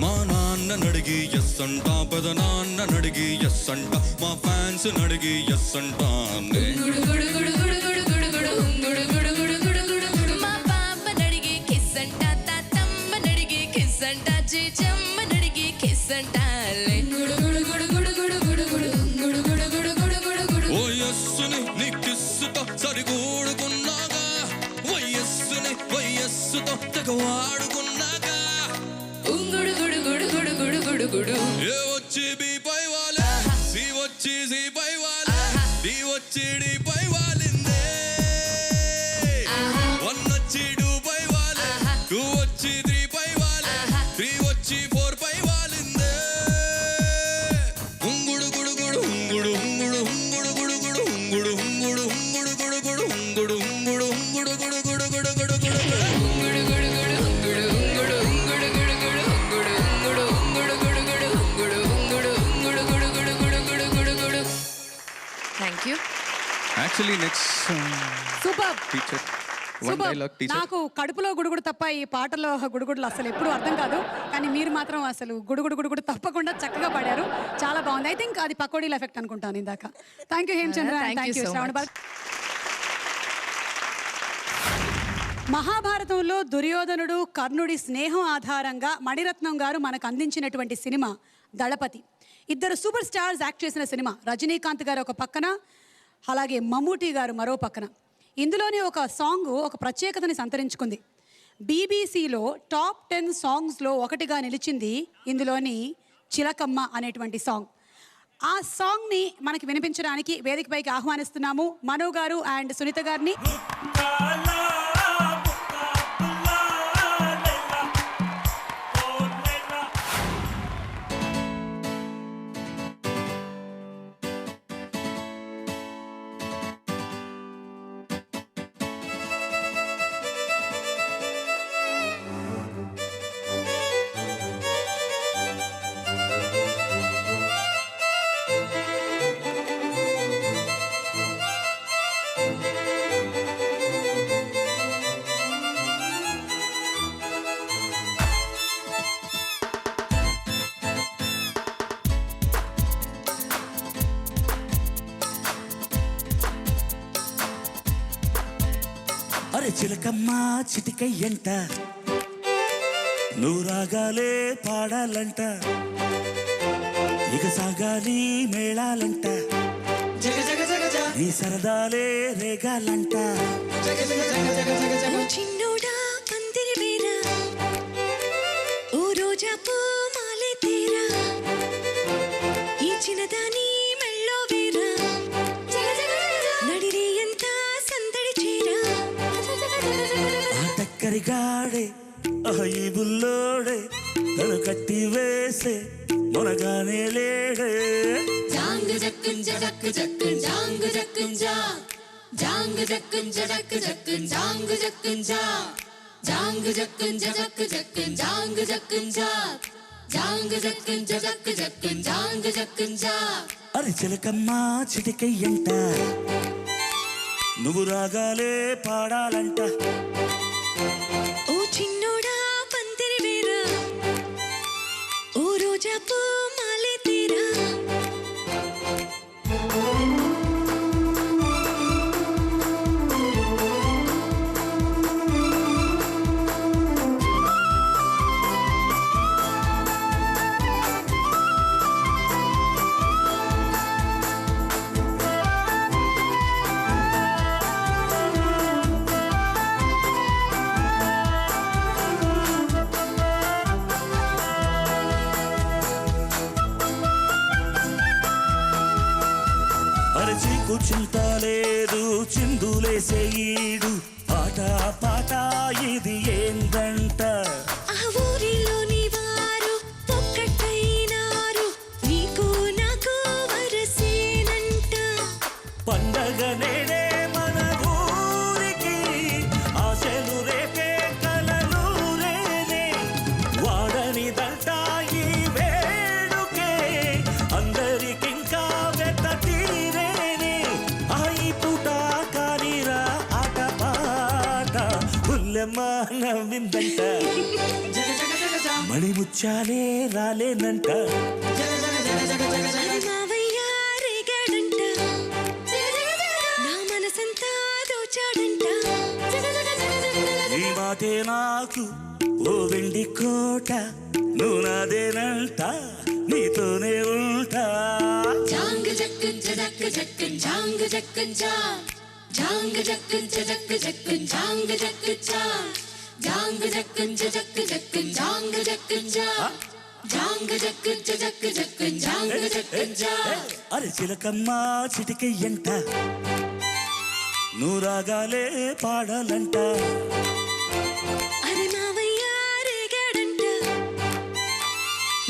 మా నాన్న నడిగి ఎస్ అంట పెద నాన్న నడిగి ఎస్ అంట మా ఫ్యాన్స్ నడిగి ఎస్ అంటానే గుడు గుడు గుడు గుడు గుడు గుడు గుడు ఉంగుడు గుడు గుడు గుడు గుడు గుడు. మా పాప నడిగి కిస్ అంట తాతమ్మ నడిగి కిస్ అంట జీజమ్మ నడిగి కిస్ అంట గుడు గుడు గుడు గుడు గుడు గుడు గుడు ఉంగుడు గుడు గుడు గుడు గుడు గుడు. ఓ యస్సుని నీ కిస్సుతో సరిగూడుకున్నాగా వయస్సుని వయస్సుతో తెగ వాడుకున్నాగా ఉంగుడు గుడు గుడు గుడు గుడు గుడు గుడు. ఏ వచ్చి బి పై వాలే సి వచ్చి సి పై వాలే డి వచ్చి డి పై వాలిందే వన్ వచ్చి డు పై వాలే టూ వచ్చి త్రీ పై వాలే త్రీ వచ్చి ఫోర్ పై వాలిందే ఉంగుడు గుడు గుడు ఉంగుడు ఉంగుడు ఉంగుడు గుడు గుడు ఉంగుడు ఉంగుడు ఉంగుడు గుడు గుడు ఉంగుడు ఉంగుడు ఉంగుడు గుడు గుడు గుడు గుడు గుడు గుడు ఉంగుడు గుడు గుడు ఉంగుడు ఉంగుడు ఉంగుడు గుడు గుడు ఉంగుడు ఉంగుడు ఉంగుడు గుడు గుడు ఉంగుడు ఉంగుడు ఉంగుడు గుడు గుడు గుడు గుడు గుడు గుడు. Thank you. Actually next super teacher one super. Dialogue teacher నాకు కడుపులో గుడుగుడు తప్ప ఈ పాటలో గుడుగుడులు అసలు ఎప్పుడు అర్థం కాదు, కానీ మీరు మాత్రం అసలు గుడుగుడు గుడుగుడు తప్పకుండా చక్కగా పాడారు. చాలా బాగుంది. ఐ థింక్ అది పకోడీల ఎఫెక్ట్ అనుకుంటాను ఇందాక. Thank you Hemachandra. Thank you thank you so Shravana much. Ball. మహాభారతంలో దుర్యోధనుడు కర్ణుడి స్నేహం ఆధారంగా మణిరత్నం గారు మనకు అందించినటువంటి సినిమా దళపతి. ఇద్దరు సూపర్ స్టార్స్ యాక్ట్ చేసిన సినిమా. రజనీకాంత్ గారు ఒక పక్కన, అలాగే మమ్మూటి గారు మరో పక్కన. ఇందులోనే ఒక సాంగ్ ఒక ప్రత్యేకతని సంతరించుకుంది. బీబీసీలో టాప్ 10 సాంగ్స్లో ఒకటిగా నిలిచింది ఇందులోని చిలకమ్మ అనేటువంటి సాంగ్. ఆ సాంగ్ని మనకి వినిపించడానికి వేదికపైకి ఆహ్వానిస్తున్నాము మనో గారు అండ్ సునీత గారిని. అరే చిలకమ్మ చిటికయ్యంట నువ్వు రాగాలే పాడాలంట ఇక సాగాలి మేళాలంట నీ సరదాలే రేగాలంట ఓ చిన్నోడా పందిరి వేరా ఓ రోజా పూ మాలే తేరా ఈ చిన్నదాని మెళ్ళో వేరా నడిరే ఎంత సందడి చేరా ఆ టక్కరిగాడే ఈ బుల్లోడే తను కట్టి వేసే మొనగానే లేడే జాంగ్ జక్కుం జడక్ జక్కుం జాంగ్ జక్కుం జా జాంగ్ జక్కుం జడక్ జక్కుం జాంగ్ జక్కుం జా జాంగ్ జక్కుం జడక్ జక్కుం జాంగ్ జక్కుం జా జాంగ్ జక్కుం జడక్ జక్కుం జాంగ్ జక్కుం జా. అరే చిలకమ్మ చిటికయ్యంట నువ్వు రాగాలే పాడాలంట ఓ చిన్నోడా పందిరి వేరా ఓ రోజా పూ మాలే తేరా. చింత లేదు చిందులేసే ఈడు ఆట పాట ఇది ఏందంట ఆ ఊరిలోని వారు ఒక్కటైనారు నీకు నాకు వరసేనంట పండగ నేడే మన ఊరికి ఆశలు రేపే కలలు రేనే వాడని దంట ఈ వేడుకే అందరికింకా వెత తీరేనే ఆయి పూట కానిరా ఆట పాట పుల్లెమ్మ నవ్విందంట మణి ముచ్చాలే రాలేనంట మావయ్య రేగాడంట నా మనసంతా దోచాడంట ఈ మాటే నాకు ఓ వెండి కోట నువ్వు నాదేనంట నీతోనే ఉంటా జాంగ్ జక్కన్ జక్ జక్కన్ జాంగ్ జక్కన్ జా జాంగ్ జక్కన్ జక్ జక్కన్ జాంగ్ జక్ జా జాంగ్ జక్కన్ జక్ జక్కన్ జాంగ్ జక్కన్ జా జాంగ్ జక్కన్ జక్ జక్కన్ జాంగ్ జక్కన్ జా అరే చిలకమ్మ చిటికెయ్యంట నువ్వు రాగాలే పాడాలంట అరే మావయ్య రేగాడంట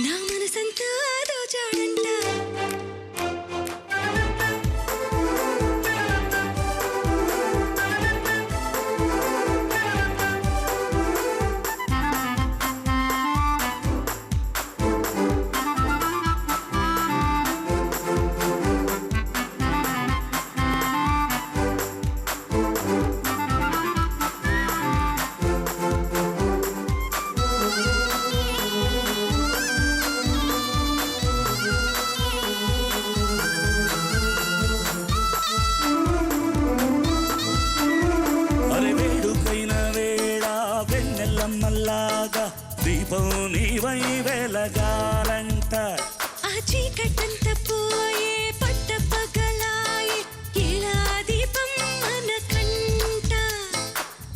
నా మనసంతా దోచాడంట అరే వేడుకైన వేళ వెన్నెల్లమ్మల్లాగా దీపం నీవై వెలగాలంట ఆ చీకటంతా పోయే పట్ట పగలాయే ఇలా దీపం మన కంట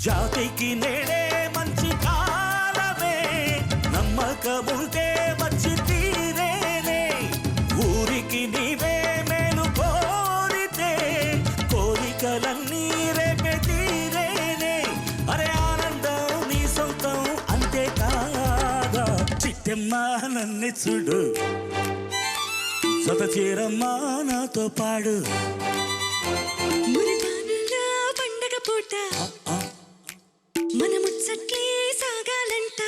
జాతికి నేడే మంచి కాలమే నమ్మకముంటే వచ్చి తీరేనే ఊరికి నీవే మేలు కోరితే కోరికలన్నీ రేపే తీరేనే అరే ఆనందం నీ సొంతం అంతే కాదా చిట్టెమ్మ నన్ను చూడు సత చీరమ్మా నాతో పాడు మురిపానుల పండగ పూట మన ముచ్చట్లే సాగాలంట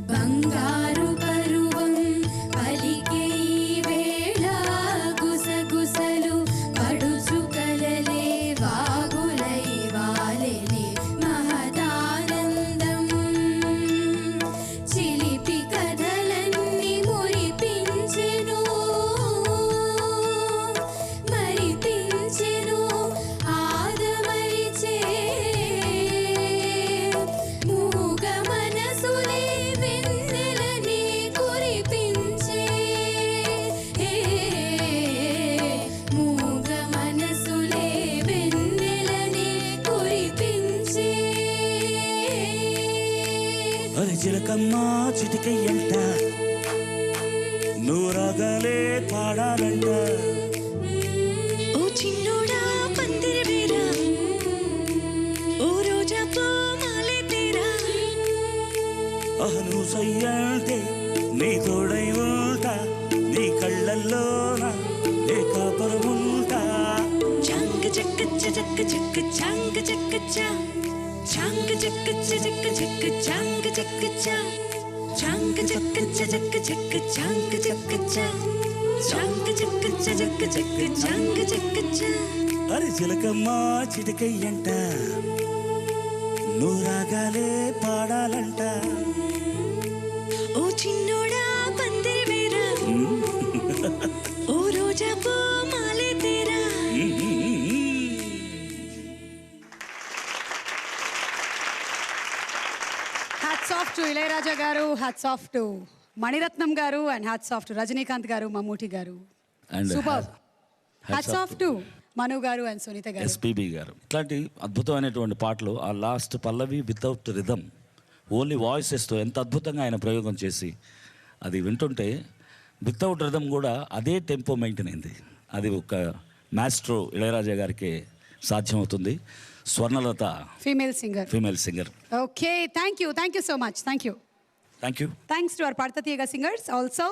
బంగారు పరువం పలికే ఈ వేళ గుసగుసలు పడుచు కలలే వాగులై వాలెనే మహదానందం చిలిపి కథలన్నీ మురిపించెను మరిపించెను ఆదమరిచే మూగ మనసులే వెన్నెలని కురిపించే మూగ మనసులే వెన్నెలని కురిపించే అరే చిలకమ్మ చిటికయ్యంట నువ్వు రాగాలే పాడాలంట ఓ చిన్నోడా పందిరి వేరా ఓ రోజా మాలే తేరా అహను సయ్యంటే నీ తోడై ఉంటా నీ కళ్ళల్లోన నీ కాపురముంటా చాంగ్ చక్క చక్క చక్క చాంగ్ చక్క చా చాంగ్ చక్క చక్క చక్క చాంగ్ చక్క చా చాంగ్ చక్క చక్క చక్క చాంగ్ చక్క చా చాంగ్ చక్క చక్క చక్క చాంగ్ చక్క చా అరే చిలకమ్మ చిటికయ్యంట నువ్వు రాగాలే పాడాలంట ఓ చిన్నోడా పందిరి వేరా ఓ రోజా మాలే తేరా హ్యాట్స్ ఆఫ్ టు ఇళయరాజా గారు, హ్యాట్స్ ఆఫ్ టు మణిరత్నం గారు, and hats off to Rajinikanth గారు, మమ్మూటి గారు. And super. Hats off to Manu గారు అండ్ సునీత గారు. ఎస్పీబీ గారు ఇట్లాంటి అద్భుతమైనటువంటి పాటలు, ఆ లాస్ట్ పల్లవి వితౌట్ రిథమ్, ఓన్లీ వాయిసెస్తో ఎంత అద్భుతంగా ఆయన ప్రయోగం చేసి అది వింటుంటే వితౌట్ రిథమ్ కూడా అదే టెంపో మెయింటైన్ అయింది. అది ఒక మాస్ట్రో ఇళయరాజా గారికి సాధ్యమవుతుంది. Swarnalatha female singer. Okay, thank you so much. Thank you. Thanks to our పాడతీయగ సింగర్స్ ఆల్సో.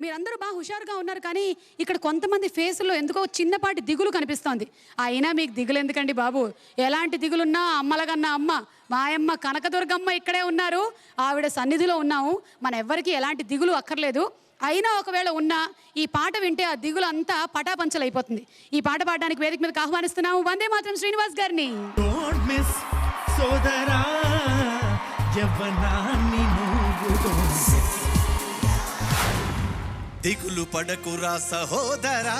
మీరందరూ బాగా హుషారుగా ఉన్నారు, కానీ ఇక్కడ కొంతమంది ఫేసుల్లో ఎందుకో చిన్నపాటి దిగులు కనిపిస్తోంది. అయినా మీకు దిగులు ఎందుకండి బాబు? ఎలాంటి దిగులున్నా అమ్మలగన్న అమ్మ మాయమ్మ కనకదుర్గమ్మ ఇక్కడే ఉన్నారు, ఆవిడ సన్నిధిలో ఉన్నాము. మన ఎవ్వరికి ఎలాంటి దిగులు అక్కర్లేదు. అయినా ఒకవేళ ఉన్నా ఈ పాట వింటే ఆ దిగులు అంతా పటాపంచలైపోతుంది. ఈ పాట పాడడానికి వేదిక మీదకి ఆహ్వానిస్తున్నాము వందే మాత్రం శ్రీనివాస్ గారిని. సోదరా యవ్వనాన్ని నువ్వు దిగులు పడకురా సహోదరా,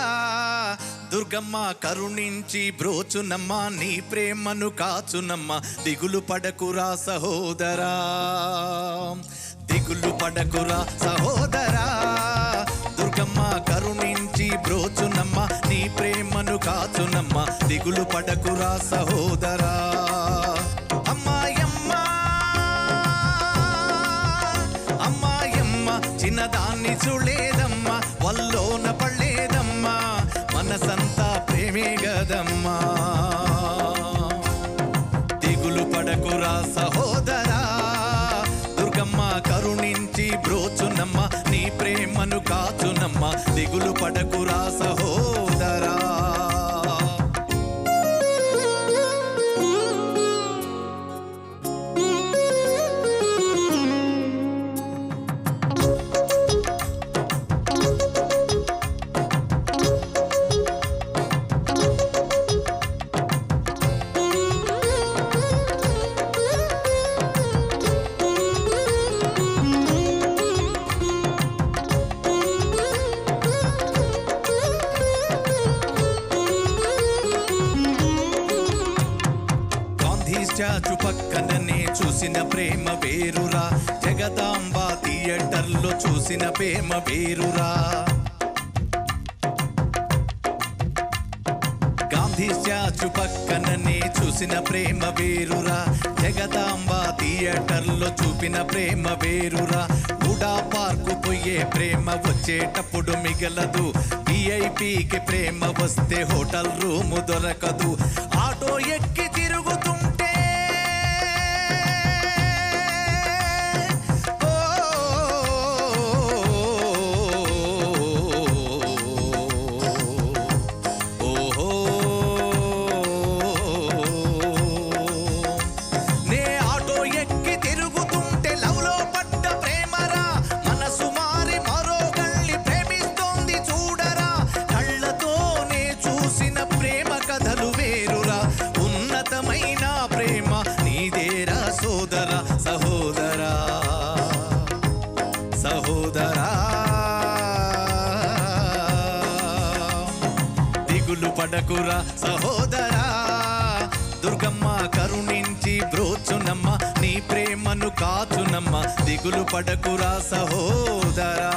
దుర్గమ్మ కరుణించి బ్రోచునమ్మ, నీ ప్రేమను కాచునమ్మ. దిగులు పడకురా సహోదరా, దిగులు పడకురా సహోదరా, దుర్గమ్మ కరుణించి బ్రోచునమ్మ, నీ ప్రేమను కాచునమ్మ. దిగులు పడకురా సహోదరా. అమ్మాయమ్మ చిన్నదాన్ని చూడలేదమ్మా, వల్లోన పడలేదమ్మా, మనసంతా ప్రేమే గదమ్మా. దిగులు పడకురా సహోదరా, దుర్గమ్మ కరుణించి బ్రోచునమ్మ, నీ ప్రేమను కాచునమ్మ. దిగులు పడకురా సహోదరా. స్టాచ్యూ పక్కననే చూసిన ప్రేమ వేరురా, జగదాంబ థియేటర్లో చూసిన ప్రేమ వేరురా. గాంధీ స్టాచ్యూ పక్కననే చూసిన ప్రేమ వేరురా, జగదాంబ థియేటర్లో చూపిన ప్రేమ వేరురా. బుడా పార్కు పోయే ప్రేమ వచ్చేటప్పుడు మిగలదు, విఐపికి ప్రేమ వస్తే హోటల్ రూము దొరకదు. ఆటో ఎక్కి తిరుగుతుంటే సహోదరా సహోదరా, దిగులు పడకురా సహోదరా, దుర్గమ్మ కరుణించి బ్రోచునమ్మ, నీ ప్రేమను కాచునమ్మ. దిగులు పడకురా సహోదరా.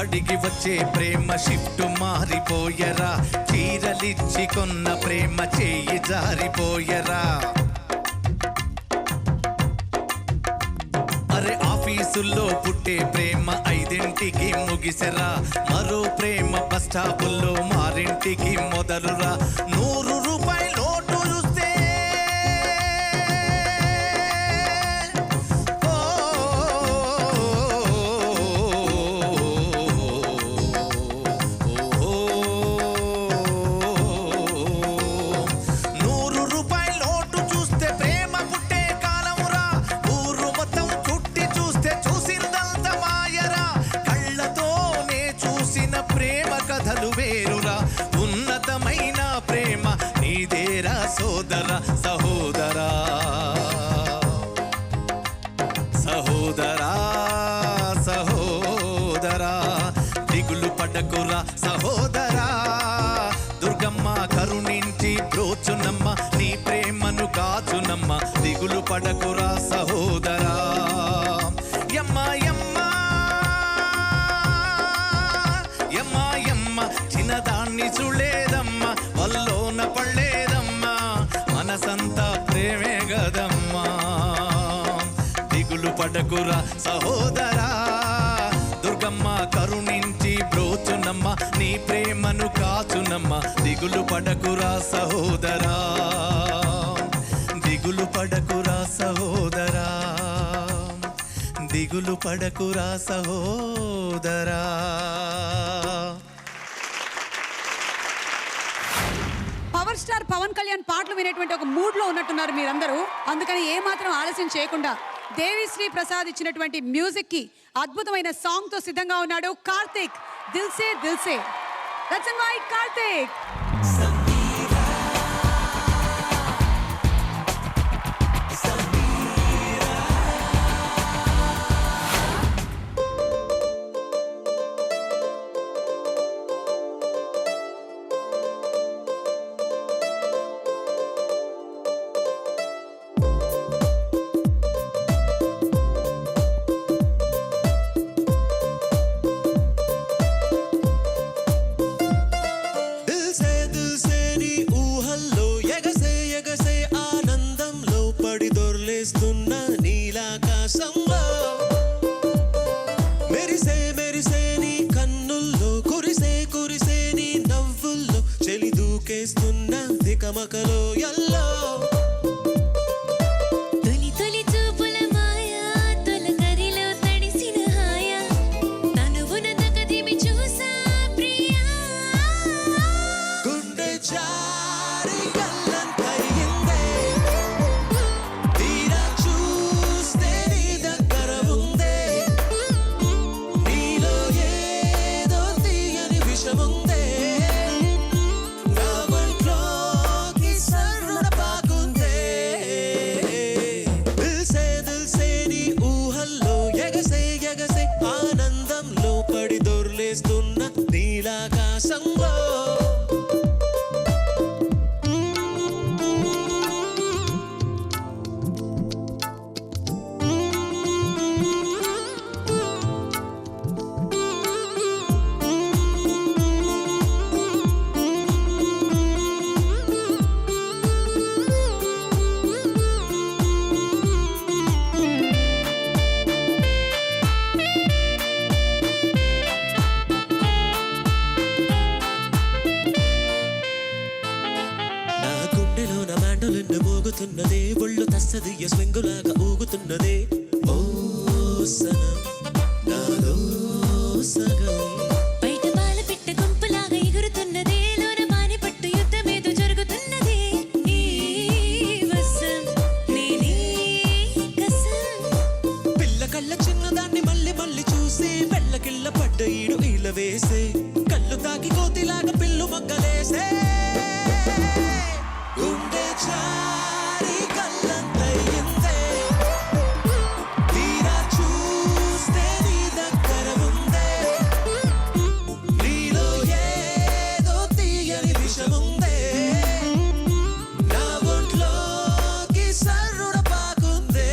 అడిగి వచ్చే ప్రేమ షిఫ్ట్ మారిపోయరా, చీరలిచ్చి కొన్న ప్రేమ చేయి జారిపోయరా. అరే ఆఫీసుల్లో పుట్టే ప్రేమ 5ంటికి ముగిసరా, మరో ప్రేమ బస్ స్టాపుల్లో 6ంటికి మొదలురా. 100 రూపాయల నోటు చూస్తే చూస్తే ప్రేమ పుట్టే కాలమురా. ఊరు మొత్తం చుట్టి చూస్తే చూసిందంతా సహోదర సహోదరా సహోదరా సహోదరా దిగులు పడకురా సహోదరా దుర్గమ్మ కరుణించి బ్రోచునమ్మ నీ ప్రేమను కాచునమ్మ దిగులు పడకురా సహోదరా యమ్మ యమ్మ యమ్మ యమ్మ చిన్నదాన్ని చూడలేదమ్మ వల్లోన పడలేదమ్మ మనసంతా ప్రేమే గదమ్మా దిగులు పడకురా సహోదరా దుర్గమ్మ కరుణించి బ్రోచునమ్మ నీ ప్రేమను కాచునమ్మ దిగులు పడకురా సహోదరా దిగులు పడకురా సహోదరా దిగులు పడకురా సహోదరా పవర్ స్టార్ పవన్ కళ్యాణ్ పాటలు వినేటువంటి ఒక మూడ్ లో ఉన్నట్టున్నారు మీరందరూ. అందుకని ఏ మాత్రం ఆలస్యం చేయకుండా దేవిశ్రీ ప్రసాద్ ఇచ్చినటువంటి మ్యూజిక్ కి అద్భుతమైన సాంగ్ తో సిద్ధంగా ఉన్నాడు కార్తిక్. దిల్సే దిల్సే. Let's invite Karthik. కమకలో ఎల్లో తొలి తొలి చూపుల మాయా తొలకరిలో తడిసిన హాయా తనువున తకదిమి చూసా ప్రియా గుండె జారి గల్లంతయిందే తీరా చూస్తే నీ దగ్గర ఉందే నీలో ఏదో తీయని విషముందే నీలాకాశంలో మోగుతున్నదే ఒళ్ళు తస్తదియ స్వింగులాగా ఊగుతున్నదే ఓ సనం నాలో సగం బయట బాల పిట్ట గుంపులాగా ఎగురుతున్నదే లోన మాని పట్టు యుద్ధమేదో జరుగుతున్నదే ఈ వసం నేనే కసం పిల్ల కళ్ళ చిన్నదాన్ని మళ్ళీ మళ్ళీ చూసి వెళ్ళకిళ్ళ పడ్డ ఈడు ఈల వేసే కళ్ళు తాకి కోతిలాగా పిల్లు మొగ్గలేసే గుండె జారి గల్లంతయిందే తీరా చూస్తే నీ దగ్గర ఉందే నీలో ఏదో తీయని విషముందే నా ఒంట్లోకి సర్రుడ పాకుందే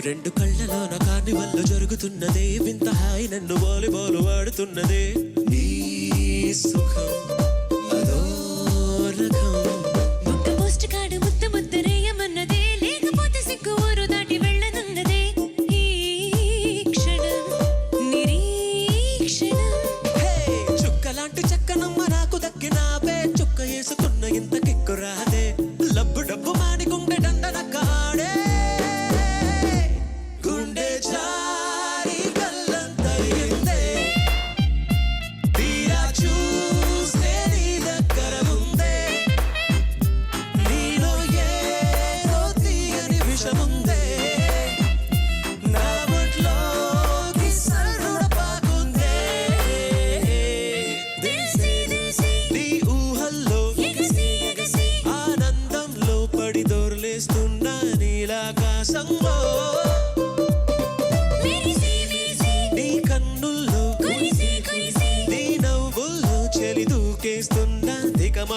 రెండు కళ్ళలోన కార్నివల్లో జరుగుతున్నదే వింత హాయి నన్ను వాలీబాల్ వాడుతున్నదే నీ సుఖం అదో రకం ఒక్క పోస్ట్ కార్డు ముద్ద ముద్దరేయమన్నదే లేకపోతే సిగ్గు ఊరు దాటి వెళ్ళనున్నదే ఈ క్షణం నిరీక్షణం హే చుక్కలాంటి చక్కనమ్మ నాకు దక్కినావే చుక్క వేసుకున్న ఇంత కిక్కు రాదే లబ్బు డబ్బు మాని గుండె దండనక్కాడే గుండె జారి గల్లంతయిందే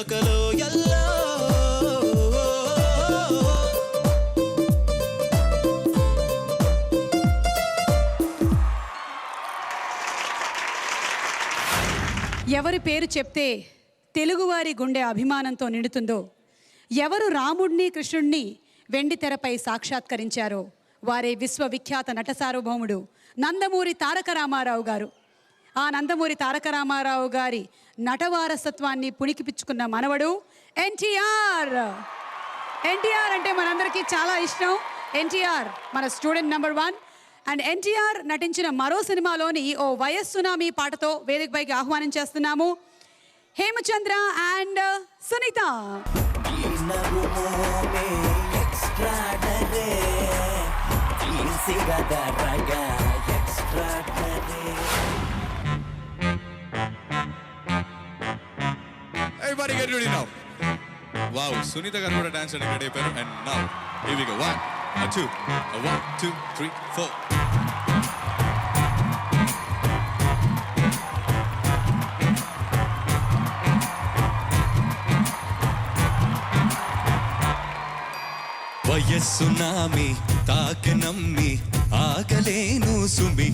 పకలో ఎల్లో ఎవరి పేరు చెప్తే తెలుగువారి గుండె అభిమానంతో నిండుతుందో, ఎవరు రాముడిని కృష్ణుడిని వెండి తెరపై సాక్షాత్కరించారో వారే విశ్వవిఖ్యాత నట సార్వభౌముడు నందమూరి తారక రామారావు గారు. ఆ నందమూరి తారక రామారావు గారి నటవారసత్వాన్ని పుణికిపుచ్చుకున్న మనవడు ఎన్టీఆర్. ఎన్టీఆర్ అంటే మనందరికీ చాలా ఇష్టం. ఎన్టీఆర్ మన స్టూడెంట్ నెంబర్ 1. అండ్ ఎన్టీఆర్ నటించిన మరో సినిమాలోని ఓ వయస్సునామీ పాటతో వేదికపైకి ఆహ్వానం చేస్తున్నాము Hemachandra and Sunitha. Everybody get ready now. Wow, Sunita garu kuda dance చేయడానికి రెడీ అయిపోయారు. And now, here we go. 1, 2, 1, 2, 3, 4. వయస్సు నామి తాకనమ్మి ఆగలేను సుమి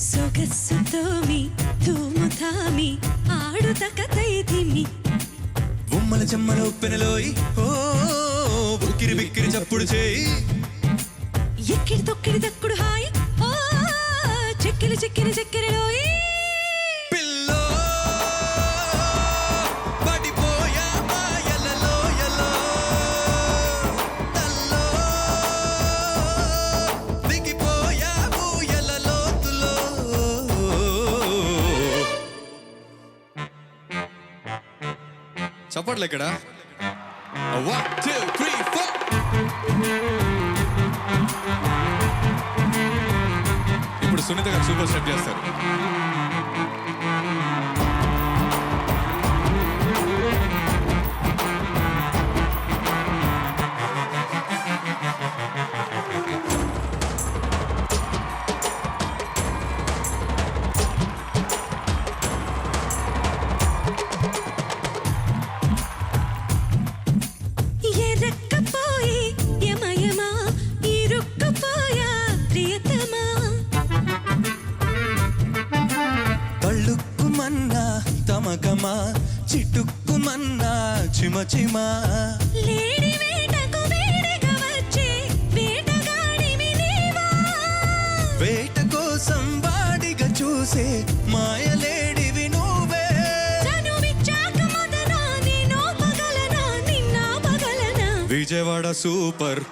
సొగస్సుతోమి ధూముధామి ఆడుతకతైదిమి ఉమ్మల చెమ్మల ఉప్పెనలోయి ఓ ఉక్కిరి బిక్కిరి చప్పుడు చేయి ఎక్కిడి తొక్కిడి దక్కుడు హాయి ఓ చెక్కిలి చెక్కిరి చెక్కిరిలోయి పిల్లో పడిపోయా మాయలలో ఎలో తల్లో దిగిపోయా ఊయలలో తులో చప్పట్లు ఇక్కడ. 1, 2, 3, 4. ఇప్పుడు సునీత గారు సూపర్ స్టెప్ చేస్తారు. ఎరక్కపోయి యమయమా ఇరుక్కుపోయా ప్రియతమా కళ్ళుక్కుమన్నా తమకమా చిటుక్కుమన్నా చిమచిమా లేడి వేటకు వేడిగా వచ్చే వేటగాడివి నీవా వేట కోసం వాడిగా చూసే మాయలేడివి నువ్వే చనువిచ్చాక మొదనా నేను పగలనా నిన్న పగలనా విజయవాడ సూపర్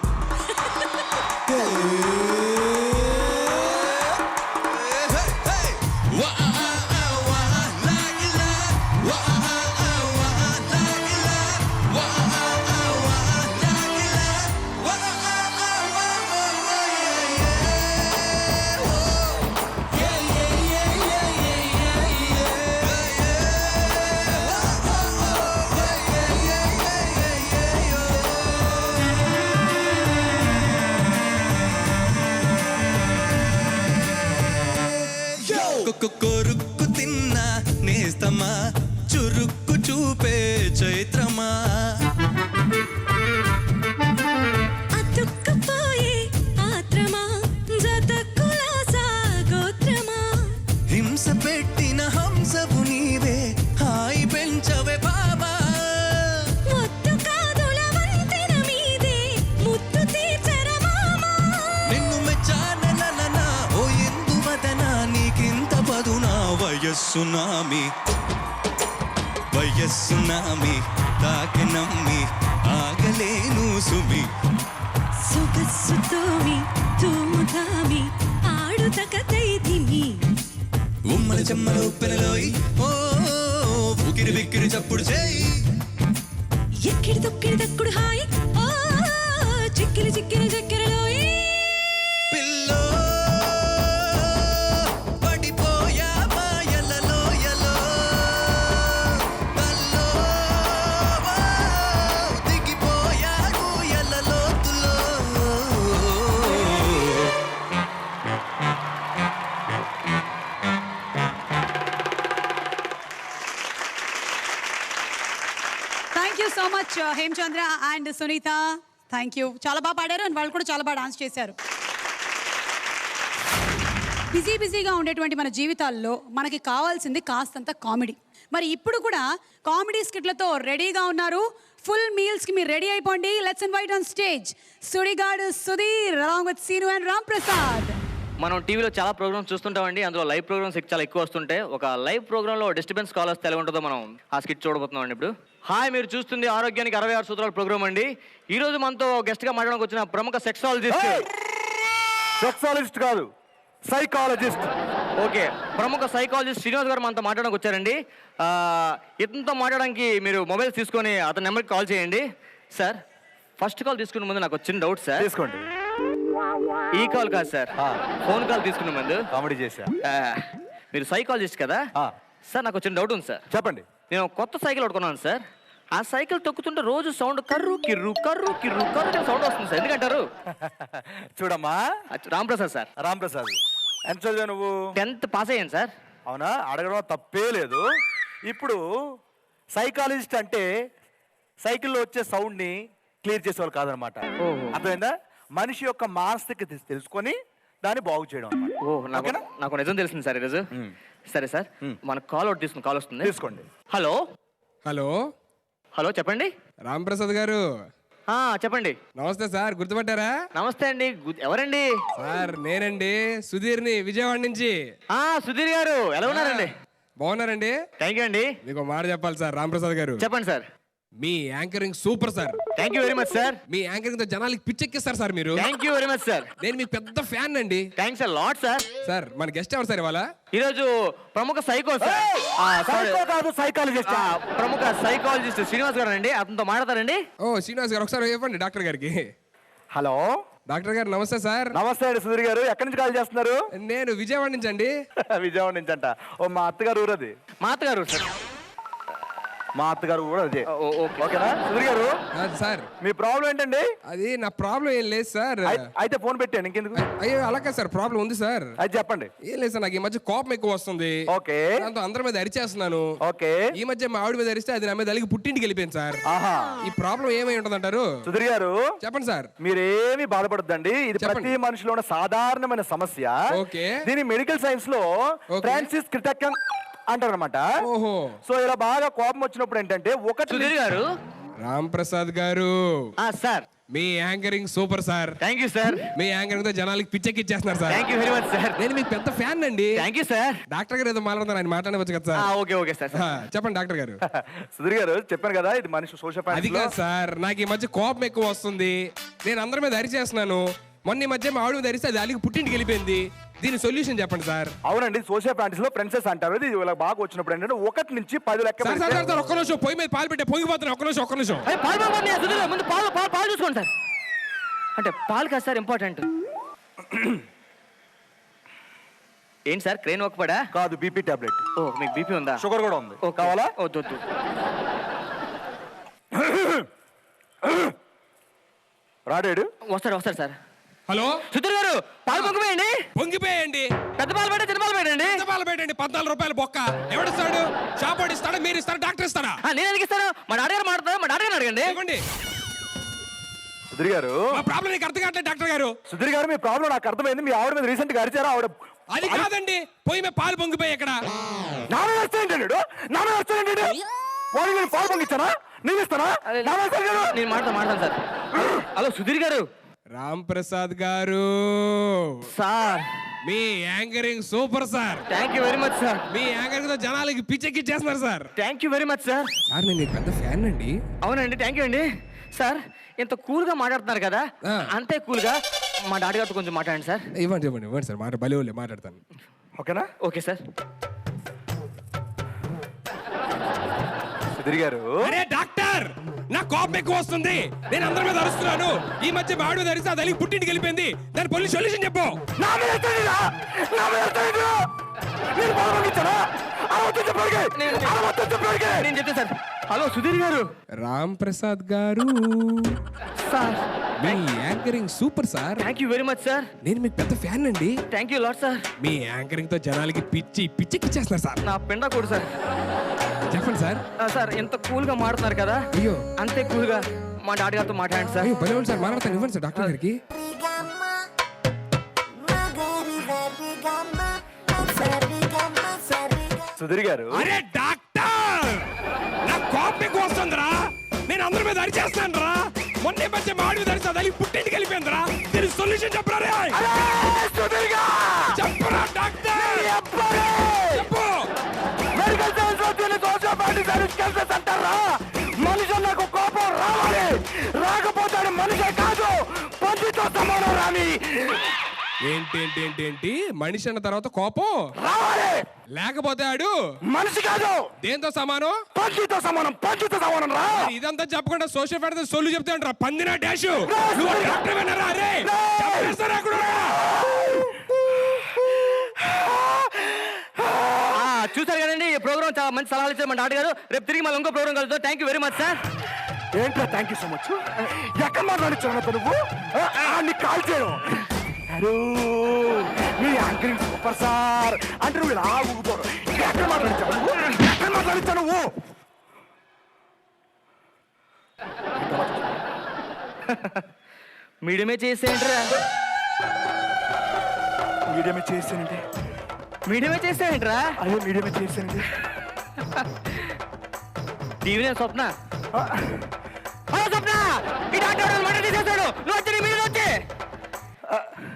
కొరుక్కు తిన్నా నేస్తమా చురుక్కు చూపే చైత్రమా అతుక్కుపోయే ఆత్రమా జతకులాసా గోత్రమా హింస పెట్టిన హంసవు నీవే హాయి పెంచవే బాబా ముద్దు కాదుల వంతెన మీదే ముద్దు తీర్చరా మామా నిన్ను మెచ్చానలనా ఓ ఎందు వదనా నీకింత పదునా వయస్సునామి వయస్సునామి తాకినమ్మి ఆగలేను సుమి సొగస్సుతోమి ధూముధామి ఆడుతకతైదిమి ఉమ్మల చెమ్మల ఉప్పెనలోయి ఓ ఉకిరి బిక్కిరి చప్పుడు చేయి ఎక్కిడి తొక్కిడి దక్కుడు హాయి ఓ చిక్కిలి చిక్కిరి చెక్కిరిలోయి పిల్లో పడిపోయా మాయలలో ఎలో తల్లో దిగిపోయా ఊయలలో తులో thank you so much Hemachandra and Sunitha. Thank you. చాలా బాగా పాడారు అండ్ వాళ్ళు కూడా చాలా బాగా డాన్స్ చేశారు. బిజీగా ఉండేటువంటి మన జీవితాల్లో మనకి కావాల్సింది కాస్తంత కామెడీ. మరి ఇప్పుడు కూడా కామెడీ స్కిట్లతో రెడీగా ఉన్నారు. ఫుల్ మీల్స్కి మీరు రెడీ అయిపోండి. లెట్స్ ఇన్వైట్ ఆన్ స్టేజ్ సుడిగాడు Sudheer along with Seenu and Ram Prasad. మనం టీవీలో చాలా ప్రోగ్రామ్స్ చూస్తుంటామండి. అందులో లైవ్ ప్రోగ్రామ్స్ చాలా ఎక్కువ వస్తుంటాయి. ఒక లైవ్ ప్రోగ్రాంలో డిస్టర్బెన్స్ కాల్ వస్తే ఎలా ఉంటుందో మనం ఆ స్కిట్ చూడబోతున్నాం అండి ఇప్పుడు. హాయ్, మీరు చూస్తుంది ఆరోగ్యానికి 66 సూత్రాల ప్రోగ్రామ్ అండి. ఈ రోజు మనతో గెస్ట్గా మాట్లాడడానికి వచ్చిన ప్రముఖ సెక్సాలజిస్ట్ కాదు, సైకాలజిస్ట్. ఓకే, ప్రముఖ సైకాలజిస్ట్ శ్రీనివాస్ గారు మనతో మాట్లాడడానికి వచ్చారండి. ఇతనితో మాట్లాడడానికి మీరు మొబైల్స్ తీసుకొని అతని నెంబర్కి కాల్ చేయండి. సార్, ఫస్ట్ కాల్ తీసుకునే ముందు నాకు వచ్చిన డౌట్ సార్. తీసుకోండి. ఈ కాల్ కాదు సార్, ఫోన్ కాల్ తీసుకునే ముందు. కామెడీ చేశా. మీరు సైకాలజిస్ట్ కదా సార్? నాకు వచ్చిన డౌట్ ఉంది సార్. చెప్పండి. నేను కొత్త సైకిల్ కొనుక్కున్నాను సార్. ఆ సైకిల్ తొక్కుతుంటే రోజు సౌండ్ కర్రు కిర్రు కర్రు కిర్రు కర్రు సౌండ్ వస్తుంది సార్. ఎందుకంటారు? చూడమ్మా, రాంప్రసాద్ సార్. రాంప్రసాద్, ఎంత చదివా నువ్వు? 10th పాస్ అయ్యాను సార్. అవునా? అడగడం తప్పే లేదు. ఇప్పుడు సైకాలజిస్ట్ అంటే సైకిల్లో వచ్చే సౌండ్ని క్లియర్ చేసేవాళ్ళు కాదనమాట. అర్థమైందా? మనిషి యొక్క మానసికత తెలుసుకొని దాన్ని బాగు చేయడం అన్నమాట. నాకు నిజం తెలిసింది సార్ ఈరోజు. సరే సార్, మనకు కాల్ అవుట్ తీసుకుని కాల్ వస్తుంది. తీసుకోండి. హలో హలో, చెప్పండి. రాంప్రసాద్ గారు. చెప్పండి. నమస్తే సార్, గుర్తుపట్టారా? నమస్తే అండి. ఎవరండి? సార్ నేనండి, సుధీర్ని, విజయవాడ నుంచి. సుధీర్ గారు ఎలా ఉన్నారండి? బాగున్నారండి. థ్యాంక్ యూ అండి. మీకు మాట చెప్పాలి సార్ రాంప్రసాద్ గారు. చెప్పండి సార్. మీ anchoring super sir. Thank you very much sir. మీ యాంకరింగ్ తో జనాలకి పిచ్చెక్కిస్తారు సార్ మీరు. Thank you very much sir. నేను మీకు పెద్ద ఫ్యాన్ అండి. Thanks lot sir. సార్, మన గెస్ట్ ఎవరు సార్ ఇవాళ? ఈరోజు ప్రముఖ సైకాలజిస్ట్ ప్రముఖ సైకాలజిస్ట్ శ్రీనివాస్ గారు అండి. అతనితో మాట్లాడతారండి. ఓ శ్రీనివాస్ గారు, ఒకసారి ఇవ్వండి డాక్టర్ గారికి. హలో డాక్టర్ గారు. నమస్తే సార్. నమస్తే అండి సుధీర్ గారు. ఎక్కడి నుంచి కాల్ చేస్తున్నారు? నేను విజయవాడ నుంచి అండి. విజయవాడ నుంచి అంట. ఓ, మా అత్తగారు ఊరది. మా అత్తగారు సార్. మా అత్తగారు కూడా అదే. ఓకేనా సుధీర్ గారు? సార్, మీ ప్రాబ్లం ఏంటండి? అది నా ప్రాబ్లం ఏం లేదు సార్. అయితే ఫోన్ పెట్టాను, ఇంకెందుకు? అయ్యో అలాగే సార్, ప్రాబ్లం ఉంది సార్. అది చెప్పండి. ఏం లేదు సార్, నాకు ఈ మధ్య కోపం ఎక్కువ వస్తుంది. ఓకే. దాంతో అందరి మీద అరిచేస్తున్నాను. ఓకే. ఈ మధ్య మా ఆవిడ మీద అరిస్తే అది నా మీద అలిగి పుట్టింటికి వెళ్ళిపోయింది సార్. ఆహా. ఈ ప్రాబ్లం ఏమై ఉంటుంది అంటారు? సుధీర్ గారు చెప్పండి సార్. మీరేమి బాధపడద్దండి. ఇది ప్రతి మనిషిలో ఉన్న సాధారణమైన సమస్య. ఓకే. దీని మెడికల్ సైన్స్ లో ఫ్రాన్సిస్ క్రిటకన్ అంటారు అనమాట. ఓహో. సో ఇలా బాగా కోపం వచ్చినప్పుడు ఏంటంటే సుధీర్ గారు. రామ్ ప్రసాద్ గారు. సార్, మీ anchoring super sir. Thank you sir. మీ యాంకరింగ్ తో జనాలకి పిచ్చెక్కిచ్చేస్తున్నారు sir. Thank you very much sir. నేను మీకు పెద్ద ఫ్యాన్ అండి. Thank you sir. డాక్టర్ గారు ఏదో మాట్లాడతారు, ఆయన మాట్లాడవచ్చు కదా సార్? Okay okay sir. చెప్పండి డాక్టర్ గారు. సుధీర్ గారు, చెప్పాను కదా ఇది మనిషి సోషల్. అది కాదు సార్, నాకు ఈ మధ్య కోపం ఎక్కువ వస్తుంది. నేను అందరి మీద అరిచేస్తున్నాను. మొన్న ఈ మధ్య మా ఆవిడ మీద అరిస్తే అది అలిగి పుట్టింటికి వెళ్ళిపోయింది. దీని సొల్యూషన్ చెప్పండి సార్. అవునండి, సోషల్ ప్యాంటీస్ లో ప్రిన్సెస్ అంటారు. ఇది ఇలా బాగా వచ్చినప్పుడు ఏంటంటే 1 నుంచి 10 లెక్క. సార్ ఒక్క నిమిషం, పొయ్యి మీద పాలు పెట్టే పొంగిపోతున్నాను. ఒక్క నిమిషం. ముందు పాలు చూసుకోండి సార్. అంటే పాలు కాదు సార్ ఇంపార్టెంట్. ఏంటి సార్, క్రెయిన్ ఒక్కపడా? కాదు, బీపీ టాబ్లెట్. ఓ, మీకు బీపీ ఉందా? షుగర్ కూడా ఉంది. కావాలా? వద్దు. రాడాడు. వస్తారు సార్. హలో సుధీర్ గారు, పాలు పొంగిపోయండి. పెద్ద పాలు పెట్టండి, చిన్న పాలు పెట్టండి. పెద్ద పాలు పెట్టండి. 14 రూపాయలు బొక్క. ఎవడిస్తాడు? షాప్ వాడు ఇస్తాడా, మీరు ఇస్తారా, డాక్టర్ ఇస్తారా? నేను ఎందుకు ఇస్తాను? మా డాడీ గారు మాట్లాడతారు, మా డాడీ గారు అడగండి. ఇవ్వండి. సుధీర్ గారు, మా ప్రాబ్లం నీకు అర్థం కావట్లేదు డాక్టర్ గారు. సుధీర్ గారు, మీ ప్రాబ్లం నాకు అర్థమైంది. మీ ఆవిడ మీద రీసెంట్ గా అరిచారా? ఆవిడ అది కాదండి, పొయ్యి మీద పాలు పొంగిపోయి ఇక్కడ. వాడు పాలు పొంగిచ్చానా? నేను ఇస్తానా? నేను మాట్లాడతాను సార్. హలో సుధీర్ గారు. రామ్ ప్రసాద్ గారు సార్, మీ anchoring super sir. Thank you very much sir. మీ యాంకరింగ్ తో జనాలకి పిచ్చెక్కిచ్చేస్తున్నారు sir. Thank you very much sir. Sir, నేను పెద్ద ఫ్యాన్ అండి. అవునండి, థ్యాంక్ యూ అండి. సార్, ఇంత కూల్ గా మాట్లాడుతున్నారు కదా, అంతే కూల్ గా మా డాడీ గారితో కొంచెం మాట్లాడండి సార్. ఇవ్వండి సార్, భలే మాట్లాడతాను. ఓకేనా? Okay sir. సుధీర్ గారు. అరే డాక్టర్, నా కోపం ఎక్కువ వస్తుంది. నేను అందరి మీద అరుస్తున్నాను. ఈ మధ్య మా ఆవిడ అరిస్తే అది పుట్టింటికి వెళ్ళిపోయింది. దాని పోలీస్ సొల్యూషన్ చెప్పు. నేను చెప్తాను సార్. హలో సుధీర్ గారు. రామ్ ప్రసాద్ గారు సార్, మీ anchoring super sir. Thank you very much sir. నేను మీకు పెద్ద ఫ్యాన్ అండి. Thank you lot sir. మీ యాంకరింగ్ తో జనాలకి పిచ్చెక్కిచ్చేస్తున్నారు సార్. నా పిండా కూడా సార్. చెప్పండి సార్. సార్ ఎంత కూల్గా మాడుతున్నారు కదా, అయ్యో అంతే కూల్గా మా డాడీ గారితో మాట్లాడండి సార్. అయ్యో భలే ఉంది సార్, మాట్లాడతాను. ఇవ్వండి సార్ డాక్టర్ గారికి. సుధీర్ గారు, అరే డాక్టర్, నా కాపీకి వస్తుందిరా, నేను అందరి మీద అరిచేస్తాను రా. మొన్న మధ్య మాడి మీద అరిస్తా, అది పుట్టింటికి వెళ్ళిపోయిందిరా. దీని సొల్యూషన్ చెప్పరా రే. చెప్పరా డాక్టర్, చెప్పు. మెడికల్ సైన్స్ లో దీన్ని అంటారా? మనిషి నాకు కోపం రావాలి, రాకపోతే మనిషే కాదు, పంచితో సమానం రాని. ఏంటి మనిషి అన్న తర్వాత కోపం రావాలి, లేకపోతే ఆడు మనిషి కాదు. దేంతో సమానం? పంచితో సమానం, పంచితో సమానం రా. ఇదంతా చెప్పకుండా సోషల్ పెడితే సొల్లు చెప్తే అంటారా? పందిన డాష్. నువ్వు డాక్టర్ వినరా రే? చెప్పేస్తారా అక్కడ? చూసారు కదండి, ఈ ప్రోగ్రామ్ చాలా మంచి సలహాలు ఇచ్చారు మా డాడీ గారు. రేపు తిరిగి మళ్ళీ ఇంకో ప్రోగ్రామ్ కలుద్దాం. Thank you very much sir. ఏంట్రా థ్యాంక్ యూ సో మచ్? ఎక్కడ మాట్లాడించావు నువ్వు? నీ కాల్ చేయడం మీ యాంకరింగ్ సూపర్ సార్ అంటే నువ్వు ఇలా ఊగిపోరు. ఎక్కడ మాట్లాడించావు నువ్వు? ఎక్కడ మాట్లాడించావు నువ్వు? మీడియమే చేసేయండిరా. మీడియమే చేసానండి. మీడియమే చేసేయండిరా. అయ్యో మీడియమే చేసానండి. టీవీ నేను స్వప్న. స్వప్న, ఈ డాక్టర్ మాట తీసేస్తాడు. నువ్వు వచ్చి మీరు వచ్చి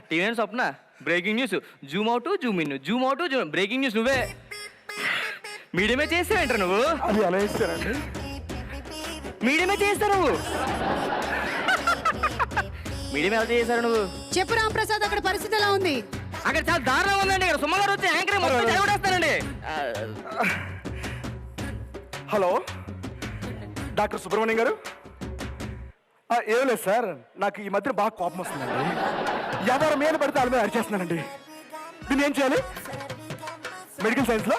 టీవీ నేను Swapna. Breaking news, zoom out zoom in, zoom out zoom. Breaking news నువ్వే. మీడియమే చేస్తావేంట్రా నువ్వు? అది అలా ఇస్తానండి. మీడియమే చేస్తావు నువ్వు. మీడియం ఎలా చేశారు నువ్వు? చెప్పు రాంప్రసాద్, అక్కడ పరిస్థితి ఎలా ఉంది? అక్కడ చాలా దారుణంగా ఉందండి. ఇక్కడ సుమ్మ గారు వచ్చి యాంకర్ మొత్తం చదివేస్తానండి. హలో డాక్టర్ సుబ్రహ్మణ్యం గారు. ఏం లేదు సార్, నాకు ఈ మధ్య బాగా కోపం వస్తుందండి. ఎవరి మీద పడితే వాళ్ళ మీద అరిచేస్తున్నానండి. దీన్ని ఏం చేయాలి? మెడికల్ సైన్స్లో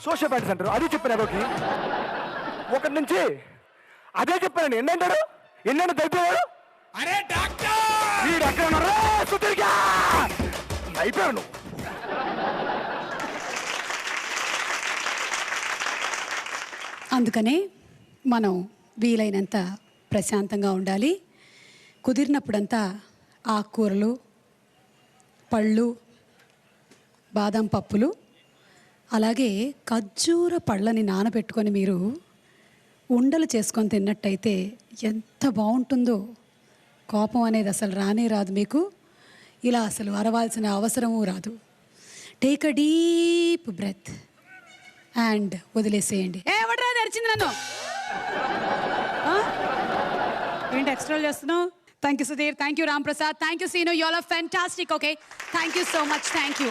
సోషియోపాథీ సెంటర్ అది చెప్పాను. అదొకటి ఒకటి నుంచి అదే చెప్పానండి. ఎన్నంటాడు ఎన్నంటే దైపోయాడు. అరే డాక్టర్, వీడు ఎక్కడ ఉన్నారా? సుధీర్గా అయిపోయాను. అందుకనే మనం వీలైనంత ప్రశాంతంగా ఉండాలి. కుదిరినప్పుడంతా ఆకుకూరలు, పళ్ళు, బాదం పప్పులు, అలాగే ఖర్జూర పళ్ళని నానబెట్టుకొని మీరు ఉండలు చేసుకొని తిన్నట్టయితే ఎంత బాగుంటుందో. కోపం అనేది అసలు రానే రాదు మీకు. ఇలా అసలు అరవాల్సిన అవసరమూ రాదు. Take a deep breath and వదిలేసేయండి. ఎవడరా తెరిచింది నన్ను? ఏంటి ఎక్స్ట్రా చేస్తున్నావు? Thank you Sudheer, thank you Ramprasad, thank you Seenu. You all are fantastic. Okay, thank you so much. Thank you.